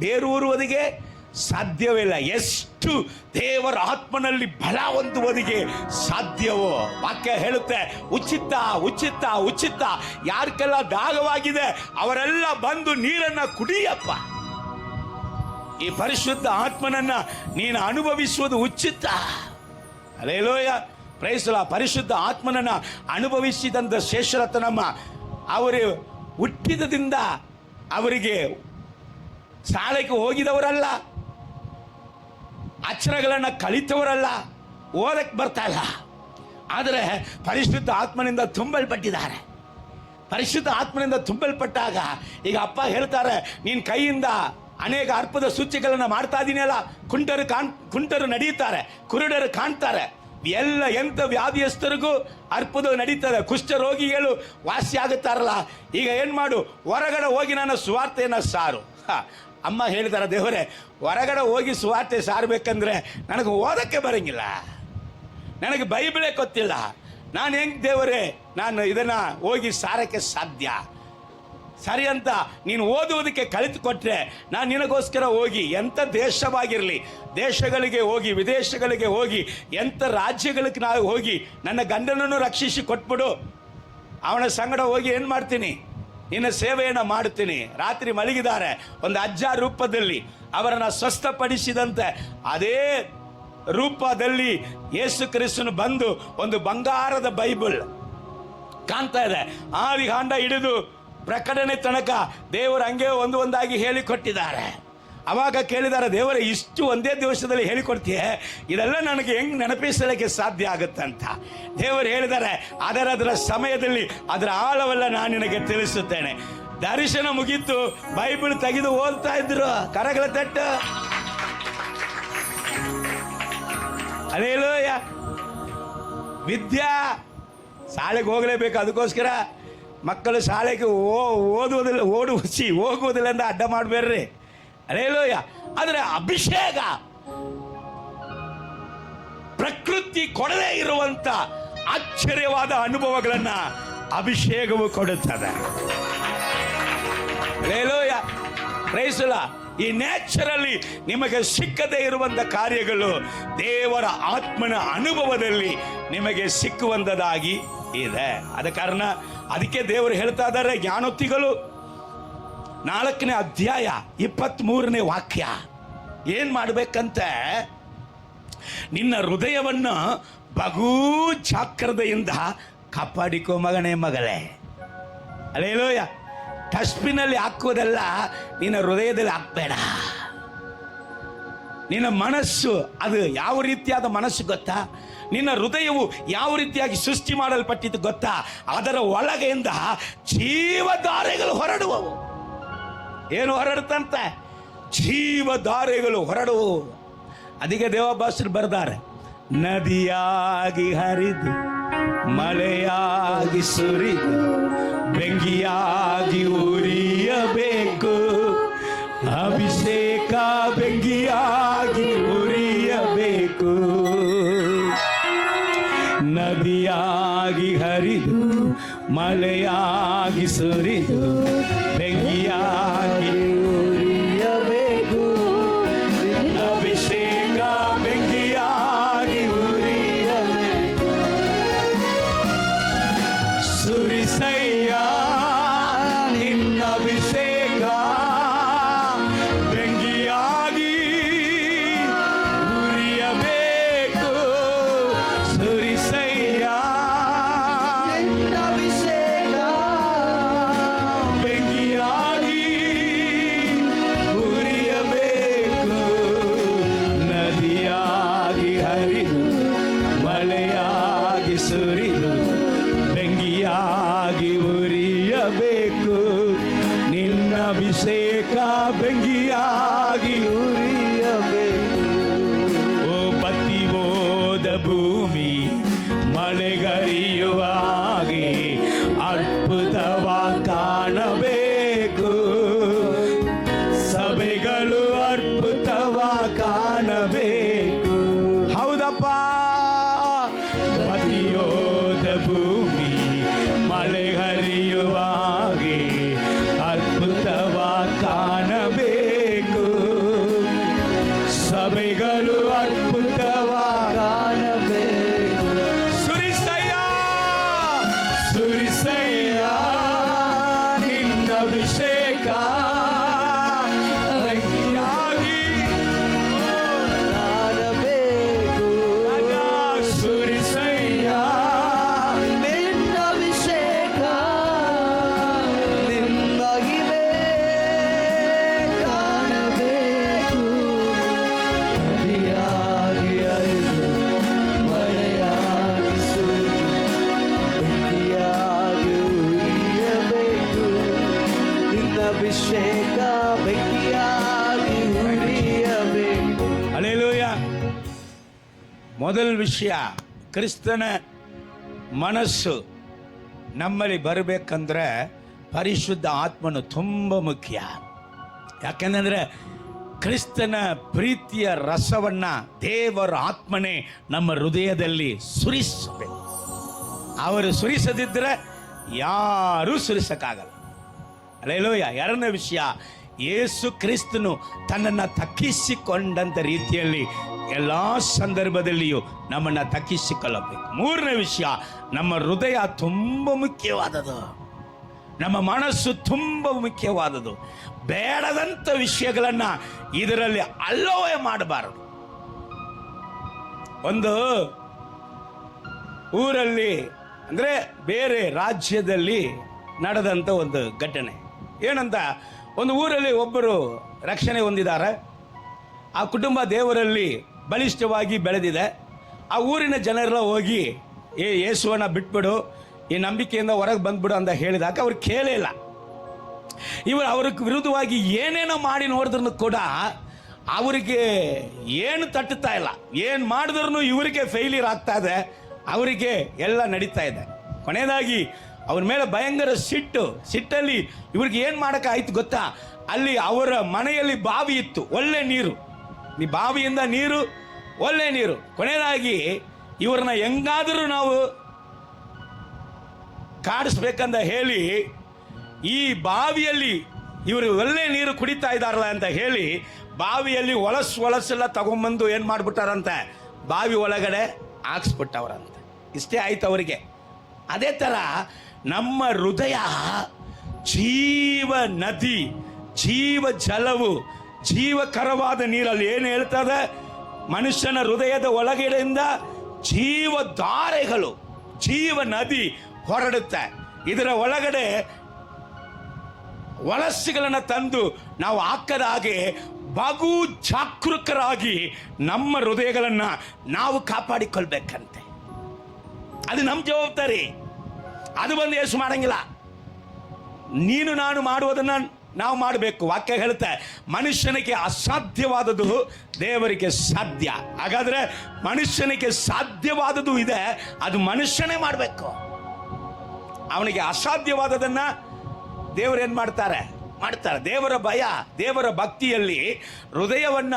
ಬೇರೂರುವುದಿಗೆ ಸಾಧ್ಯವಿಲ್ಲ. ಎಷ್ಟು ದೇವರ ಆತ್ಮನಲ್ಲಿ ಬಲ ಹೊಂದುವುದಿಗೆ ಸಾಧ್ಯವೋ ವಾಕ್ಯ ಹೇಳುತ್ತೆ. ಉಚಿತ ಉಚಿತ ಉಚಿತ. ಯಾರಿಗೆಲ್ಲ ದಾಹವಾಗಿದೆ ಅವರೆಲ್ಲ ಬಂದು ನೀರನ್ನ ಕುಡಿಯಪ್ಪ. ಈ ಪರಿಶುದ್ಧ ಆತ್ಮನನ್ನ ನೀನು ಅನುಭವಿಸುವುದು ಉಚಿತ. Hallelujah, praise the Lord. ಪರಿಶುದ್ಧ ಆತ್ಮನನ್ನ ಅನುಭವಿಸಿದಂಥ ಶೇಷರತ್ನಮ್ಮ ಅವರು ಹುಟ್ಟಿದದಿಂದ ಅವರಿಗೆ ಶಾಲೆಗೆ ಹೋಗಿದವರಲ್ಲ, ಅಕ್ಷರಗಳನ್ನು ಕಲಿತವರಲ್ಲ, ಓದಕ್ಕೆ ಬರ್ತಾ ಇಲ್ಲ. ಆದರೆ ಪರಿಶುದ್ಧ ಆತ್ಮನಿಂದ ತುಂಬಲ್ಪಟ್ಟಿದ್ದಾರೆ. ಪರಿಶುದ್ಧ ಆತ್ಮನಿಂದ ತುಂಬಲ್ಪಟ್ಟಾಗ ಈಗ ಅಪ್ಪ ಹೇಳ್ತಾರೆ, ನೀನು ಕೈಯಿಂದ ಅನೇಕ ಅರ್ಪದ ಸೂಚನೆಗಳನ್ನು ಮಾಡ್ತಾ ಇದೀನಿಯಲ್ಲ, ಕುಂಟರು ನಡೀತಾರೆ, ಕುರುಡರು ಕಾಣ್ತಾರೆ, ಎಲ್ಲ ಎಂಥ ವ್ಯಾಧಿಯಸ್ಥರಿಗೂ ಅರ್ಪದ ನಡೀತದೆ, ಕುಷ್ಠರೋಗಿಗಳು ವಾಸಿ ಆಗುತ್ತಾರಲ್ಲ. ಈಗ ಏನು ಮಾಡು, ಹೊರಗಡೆ ಹೋಗಿ ನಾನು ಸುವಾರ್ತೆಯನ್ನು ಸಾರು. ಅಮ್ಮ ಹೇಳಿದಾರೆ, ದೇವರೇ ಹೊರಗಡೆ ಹೋಗಿ ಸುವಾರ್ತೆ ಸಾರಬೇಕಂದ್ರೆ ನನಗೆ ಓದಕ್ಕೆ ಬರಂಗಿಲ್ಲ, ನನಗೆ ಬೈಬಲೇ ಗೊತ್ತಿಲ್ಲ, ನಾನು ಹೆಂಗೆ ದೇವರೇ ನಾನು ಇದನ್ನು ಹೋಗಿ ಸಾರಕ್ಕೆ ಸಾಧ್ಯ? ಸರಿ ಅಂತ ನೀನು ಓದುವುದಕ್ಕೆ ಕಲಿತುಕೊಟ್ರೆ ನಾನು ನಿನಗೋಸ್ಕರ ಹೋಗಿ ಎಂಥ ದೇಶವಾಗಿರಲಿ, ದೇಶಗಳಿಗೆ ಹೋಗಿ, ವಿದೇಶಗಳಿಗೆ ಹೋಗಿ, ಎಂಥ ರಾಜ್ಯಗಳಿಗೆ ನಾವು ಹೋಗಿ ನನ್ನ ಗಂಡನನ್ನು ರಕ್ಷಿಸಿ ಕೊಟ್ಬಿಡು, ಅವನ ಸಂಗಡ ಹೋಗಿ ಏನು ಮಾಡ್ತೀನಿ, ನಿನ್ನ ಸೇವೆಯನ್ನು ಮಾಡುತ್ತೀನಿ. ರಾತ್ರಿ ಮಲಗಿದ್ದಾರೆ, ಒಂದು ಅಜ್ಜ ರೂಪದಲ್ಲಿ ಅವರನ್ನು ಸ್ವಸ್ಥಪಡಿಸಿದಂತೆ ಅದೇ ರೂಪದಲ್ಲಿ ಯೇಸು ಕ್ರಿಸ್ತನು ಬಂದು ಒಂದು ಬಂಗಾರದ ಬೈಬಲ್ ಕಾಣ್ತಾ ಇದೆ. ಆದಿಕಾಂಡ ಹಿಡಿದು ಪ್ರಕಟಣೆ ತನಕ ದೇವರು ಹಂಗೆ ಒಂದಾಗಿ ಹೇಳಿಕೊಟ್ಟಿದ್ದಾರೆ. ಅವಾಗ ಕೇಳಿದ್ದಾರೆ, ದೇವರೇ ಇಷ್ಟು ಒಂದೇ ದಿವಸದಲ್ಲಿ ಹೇಳಿಕೊಡ್ತೀಯ, ಇದೆಲ್ಲ ನನಗೆ ಹೆಂಗೆ ನೆನಪಿಸಲಿಕ್ಕೆ ಸಾಧ್ಯ ಆಗುತ್ತಂತ. ದೇವರು ಹೇಳಿದ್ದಾರೆ, ಅದರ ಸಮಯದಲ್ಲಿ ಅದರ ಆಳವೆಲ್ಲ ನಾನು ನಿನಗೆ ತಿಳಿಸುತ್ತೇನೆ. ದರ್ಶನ ಮುಗೀತು, ಬೈಬಲ್ ತೆಗೆದು ಓದ್ತಾ ಇದ್ರು, ಕರಗಳ ತಟ್ಟು. ಹಲ್ಲೆಲೂಯಾ. ವಿದ್ಯಾ ಶಾಲೆಗೆ ಹೋಗಲೇಬೇಕು, ಅದಕ್ಕೋಸ್ಕರ ಮಕ್ಕಳು ಶಾಲೆಗೆ ಹೋಗುವುದಿಲ್ಲ ಅಂತ ಅಡ್ಡ ಮಾಡಬೇಡ್ರಿ. ಹಲ್ಲೆಲೂಯಾ. ಆದರೆ ಅಭಿಷೇಕ ಪ್ರಕೃತಿ ಕೊಡದೇ ಇರುವಂತ ಆಶ್ಚರ್ಯವಾದ ಅನುಭವಗಳನ್ನ ಅಭಿಷೇಕವು ಕೊಡುತ್ತದೆ. Hallelujah, praise the Lord. ಈ ನ್ಯಾಚುರಲಿ ನಿಮಗೆ ಸಿಕ್ಕದೇ ಇರುವಂತ ಕಾರ್ಯಗಳು ದೇವರ ಆತ್ಮನ ಅನುಭವದಲ್ಲಿ ನಿಮಗೆ ಸಿಕ್ಕುವಂತದಾಗಿ ಇದೆ. ಆದ ಕಾರಣ ಅದಕ್ಕೆ ದೇವರು ಹೇಳ್ತಾ ಇದ್ದಾರೆ, ಜ್ಞಾನೋಕ್ತಿಗಳು 4ನೇ ಅಧ್ಯಾಯ 23ನೇ ವಾಕ್ಯ ಏನ್ ಮಾಡ್ಬೇಕಂತೆ, ನಿನ್ನ ಹೃದಯವನ್ನು ಬಹು ಜಾಗ್ರತೆಯಿಂದ ಕಾಪಾಡಿಕೋ ಮಗನೇ ಮಗಳೇ. ಹಲ್ಲೆಲೂಯಾ. ಡಸ್ಟ್ಬಿನಲ್ಲಿ ಹಾಕುವುದೆಲ್ಲ ನಿನ್ನ ಹೃದಯದಲ್ಲಿ ಹಾಕಬೇಡ. ನಿನ್ನ ಮನಸ್ಸು ಅದು ಯಾವ ರೀತಿಯಾದ ಮನಸ್ಸು ಗೊತ್ತಾ? ನಿನ್ನ ಹೃದಯವು ಯಾವ ರೀತಿಯಾಗಿ ಸೃಷ್ಟಿ ಮಾಡಲ್ಪಟ್ಟಿದ್ದು ಗೊತ್ತಾ? ಅದರ ಒಳಗೆಯಿಂದ ಜೀವಧಾರೆಗಳು ಹೊರಡುವವು. ಏನು ಹೊರಡುತ್ತಂತೆ? ಜೀವಧಾರೆಗಳು ಹೊರಡುವು. ಅದಕ್ಕೆ ದೇವಭಾಷರು ಬರ್ತಾರೆ, ನದಿಯಾಗಿ ಹರಿದು ಮಳೆಯಾಗಿ ಸುರಿದು ಬೆಂಕಿಯಾಗಿ ಉರಿಯಬೇಕು, ಅಭಿಷೇಕ ಬೆಂಕಿಯಾಗಿ ಉರಿಯಬೇಕು. ನದಿಯಾಗಿ ಹರಿದು ಮಳೆಯಾಗಿ ಸುರಿದು ಬೆಂಕಿಯಾಗಿ ಉರಿಯಬೇಕು, ಅಭಿಷೇಕ ಬೆಂಕಿಯಾಗಿ ಉರಿಯಬೇಕು. ಸುರಿಸಯ್ಯ ನಿನ್ನ ಅಭಿಷೇಕ ಬೆಂಕಿಯಾಗಿ ಉರಿಯಬೇಕು. ಸುರಿಸಯ್ಯ ನಿನ್ನ ಅಭಿಷೇಕ ಬೆಂಕಿಯಾಗಿ ಉರಿಯಬೇಕು. ನದಿಯಾಗಿ ಹರಿದು ಮಳೆಯಾಗಿ ಸುರಿದು ಬೆಂಕಿಯಾಗಿ ಉರಿಯಬೇಕು. ನಿನ್ನ ಅಭಿಷೇಕ ಬೆಂಕಿಯಾಗಿ ಉರಿಯಬೇಕು. ಓ ಬತ್ತಿ ಹೋದ ಭೂಮಿ ಮಳೆಗರಿಯುವ ಹಾಗೆ ಅದ್ಭುತವ ಕಾಣಬೇಕು. ಸಭೆಗಳು ಅದ್ಭುತವ ಕಾಣಬೇಕು. ಹೌದಪ್ಪ, ಬತ್ತಿಯೋದ ಭೂಮಿ ಮಳೆ ಹರಿಯುವ ಹಾಗೆ ಅದ್ಭುತವ ಕಾಣಬೇಕು. ಸಭೆಗಳು ಅದ್ಭುತವ ಕಾಣಬೇಕು. ಸುರಿಸಯ್ಯ ಸುರಿಸಯ್ಯ ನಿನ್ನ ಅಭಿಷೇಕ ಬೆಂಕಿಯಾಗಿ ಕಾಣಬೇಕು. ಸುರಿಸಯ್ಯ ನಿನ್ನ ಅಭಿಷೇಕ ನಿನ್ನಗಿವೆ ಕಾಣಬೇಕು. ನದಿಯಾಗಿ ಹರಿದು ಮಳೆಯಾಗಿ ಸುರಿದು ಬೆಂಕಿಯಾಗಿ ಉರಿಯಬೇಕು. ನಿನ್ನ ಅಭಿಷೇಕ ಬೆಂಕಿಯಾಗಿ ಉರಿಯಬೇಕು. ಹಲ್ಲೆಲೂಯಾ. ಮೊದಲ ವಿಷಯ, ಕ್ರಿಸ್ತನ ಮನಸ್ಸು ನಮ್ಮಲ್ಲಿ ಬರಬೇಕಂದ್ರೆ ಪರಿಶುದ್ಧ ಆತ್ಮನು ತುಂಬ ಮುಖ್ಯ. ಯಾಕೆಂದ್ರೆ ಕ್ರಿಸ್ತನ ಪ್ರೀತಿಯ ರಸವನ್ನ ದೇವರ ಆತ್ಮನೇ ನಮ್ಮ ಹೃದಯದಲ್ಲಿ ಸುರಿಸಬೇಕು. ಅವರು ಸುರಿಸದಿದ್ದರೆ ಯಾರೂ ಸುರಿಸಕ್ಕಾಗಲ್ಲ. ಹಲ್ಲೆಲೂಯಾ. ಎರಡನೇ ವಿಷಯ, ಯೇಸು ಕ್ರಿಸ್ತನು ತನ್ನನ್ನು ತಗ್ಗಿಸಿಕೊಂಡಂಥ ರೀತಿಯಲ್ಲಿ ಎಲ್ಲ ಸಂದರ್ಭದಲ್ಲಿಯೂ ನಮ್ಮನ್ನು ತಗ್ಗಿಸಿಕೊಳ್ಳಬೇಕು. ಮೂರನೇ ವಿಷಯ, ನಮ್ಮ ಹೃದಯ ತುಂಬ ಮುಖ್ಯವಾದದು, ನಮ್ಮ ಮನಸ್ಸು ತುಂಬ ಮುಖ್ಯವಾದದು. ಬೇಡದಂಥ ವಿಷಯಗಳನ್ನು ಇದರಲ್ಲಿ ಅಲ್ಲೋವೆ ಮಾಡಬಾರದು. ಒಂದು ಊರಲ್ಲಿ ಅಂದರೆ ಬೇರೆ ರಾಜ್ಯದಲ್ಲಿ ನಡೆದಂಥ ಒಂದು ಘಟನೆ ಏನಂತ, ಒಂದು ಊರಲ್ಲಿ ಒಬ್ಬರು ರಕ್ಷಣೆ ಹೊಂದಿದ್ದಾರೆ. ಆ ಕುಟುಂಬ ದೇವರಲ್ಲಿ ಬಲಿಷ್ಠವಾಗಿ ಬೆಳೆದಿದೆ. ಆ ಊರಿನ ಜನರೆಲ್ಲ ಹೋಗಿ ಯೇಸುವನ್ನ ಬಿಟ್ಬಿಡು, ಈ ನಂಬಿಕೆಯಿಂದ ಹೊರಗೆ ಬಂದ್ಬಿಡು ಅಂತ ಹೇಳಿದಾಗ ಅವ್ರು ಕೇಳಿಲ್ಲ. ಇವರು ಅವ್ರಿಗೆ ವಿರುದ್ಧವಾಗಿ ಏನೇನೋ ಮಾಡಿ ನೋಡಿದ್ರು ಕೂಡ ಅವರಿಗೆ ಏನು ತಟ್ಟುತ್ತಾ ಇಲ್ಲ. ಏನು ಮಾಡಿದ್ರೂ ಇವರಿಗೆ ಫೇಲಿಯರ್ ಆಗ್ತಾ ಇದೆ, ಅವರಿಗೆ ಎಲ್ಲ ನಡೀತಾ ಇದೆ. ಕೊನೆಯದಾಗಿ ಅವ್ರ ಮೇಲೆ ಭಯಂಕರ ಸಿಟ್ಟಲ್ಲಿ ಇವ್ರಿಗೆ ಏನು ಮಾಡೋಕ್ಕಾಯ್ತು ಗೊತ್ತಾ, ಅಲ್ಲಿ ಅವರ ಮನೆಯಲ್ಲಿ ಬಾವಿ ಇತ್ತು, ಒಳ್ಳೆ ನೀರು, ಈ ಬಾವಿಯಿಂದ ನೀರು, ಒಳ್ಳೆ ನೀರು. ಕೊನೆಯದಾಗಿ ಇವ್ರನ್ನ ಹೆಂಗಾದರೂ ನಾವು ಕಾಡಿಸ್ಬೇಕಂತ ಹೇಳಿ ಈ ಬಾವಿಯಲ್ಲಿ ಇವರು ಒಳ್ಳೆ ನೀರು ಕುಡಿತಾ ಇದ್ದಾರಲ್ಲ ಅಂತ ಹೇಳಿ ಬಾವಿಯಲ್ಲಿ ಹೊಲಸೆಲ್ಲ ತಗೊಂಬಂದು ಏನು ಮಾಡ್ಬಿಟ್ಟಾರಂತೆ, ಬಾವಿ ಒಳಗಡೆ ಹಾಕ್ಸ್ಬಿಟ್ಟವ್ರಂತೆ. ಇಷ್ಟೇ ಆಯ್ತು ಅವರಿಗೆ. ಅದೇ ಥರ ನಮ್ಮ ಹೃದಯ ಜೀವ ನದಿ, ಜೀವ ಜಲವು, ಜೀವಕರವಾದ ನೀರಲ್ಲಿ ಏನು ಹೇಳ್ತದೆ, ಮನುಷ್ಯನ ಹೃದಯದ ಒಳಗಡೆಯಿಂದ ಜೀವಧಾರೆಗಳು, ಜೀವ ನದಿ ಹೊರಡುತ್ತೆ. ಇದರ ಒಳಗಡೆ ವಲಸೆಗಳನ್ನು ತಂದು ನಾವು ಹಾಕದ ಹಾಗೆ ಬಹು ಜಾಗರೂಕರಾಗಿ ನಮ್ಮ ಹೃದಯಗಳನ್ನು ನಾವು ಕಾಪಾಡಿಕೊಳ್ಬೇಕಂತೆ. ಅದು ನಮ್ಮ ಜವಾಬ್ದಾರಿ. ಅದು ಬಂದು ಯೇಸು ಮಾಡಂಗಿಲ್ಲ. ನೀನು ನಾನು ಮಾಡುವುದನ್ನು ನಾವು ಮಾಡಬೇಕು. ವಾಕ್ಯ ಹೇಳುತ್ತೆ ಮನುಷ್ಯನಿಗೆ ಅಸಾಧ್ಯವಾದದ್ದು ದೇವರಿಗೆ ಸಾಧ್ಯ. ಹಾಗಾದ್ರೆ ಮನುಷ್ಯನಿಗೆ ಸಾಧ್ಯವಾದದ್ದು ಇದೆ, ಅದು ಮನುಷ್ಯನೇ ಮಾಡಬೇಕು. ಅವನಿಗೆ ಅಸಾಧ್ಯವಾದದನ್ನ ದೇವರು ಏನ್ ಮಾಡ್ತಾರೆ. ದೇವರ ಭಯ, ದೇವರ ಭಕ್ತಿಯಲ್ಲಿ ಹೃದಯವನ್ನ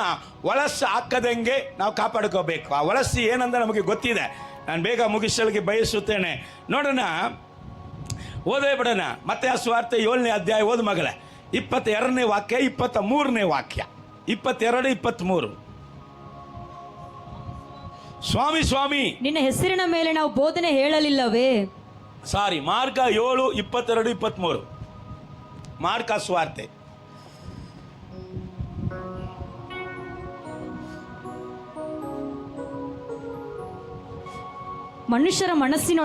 ಒಳಸ ಹಾಕದಂಗೆ ನಾವು ಕಾಪಾಡ್ಕೋಬೇಕು. ಆ ಒಳಸಿ ಏನಂದ್ರೆ ನಮಗೆ ಗೊತ್ತಿದೆ. ನಾನು ಬೇಗ ಮುಗಿಸಲಿಕ್ಕೆ ಬಯಸುತ್ತೇನೆ. ನೋಡೋಣ, ಓದೇ ಬಿಡೋಣ. ಮತ್ತೆ ಆ ಸುವಾರ್ತೆ 7ನೇ ಅಧ್ಯಾಯ ಓದು ಮಗಳೇ. 22ನೇ ವಾಕ್ಯ, 23ನೇ ವಾಕ್ಯ. 22, 23. ಸ್ವಾಮಿ ಸ್ವಾಮಿ, ನಿನ್ನ ಹೆಸರಿನ ಮೇಲೆ ನಾವು ಬೋಧನೆ ಹೇಳಲಿಲ್ಲವೇ? ಸಾರಿ, ಮಾರ್ಕ 7, 22, 23. ಮಾರ್ಕ ಸುವಾರ್ತೆ. ಮನುಷ್ಯರ ಮನಸ್ಸಿನ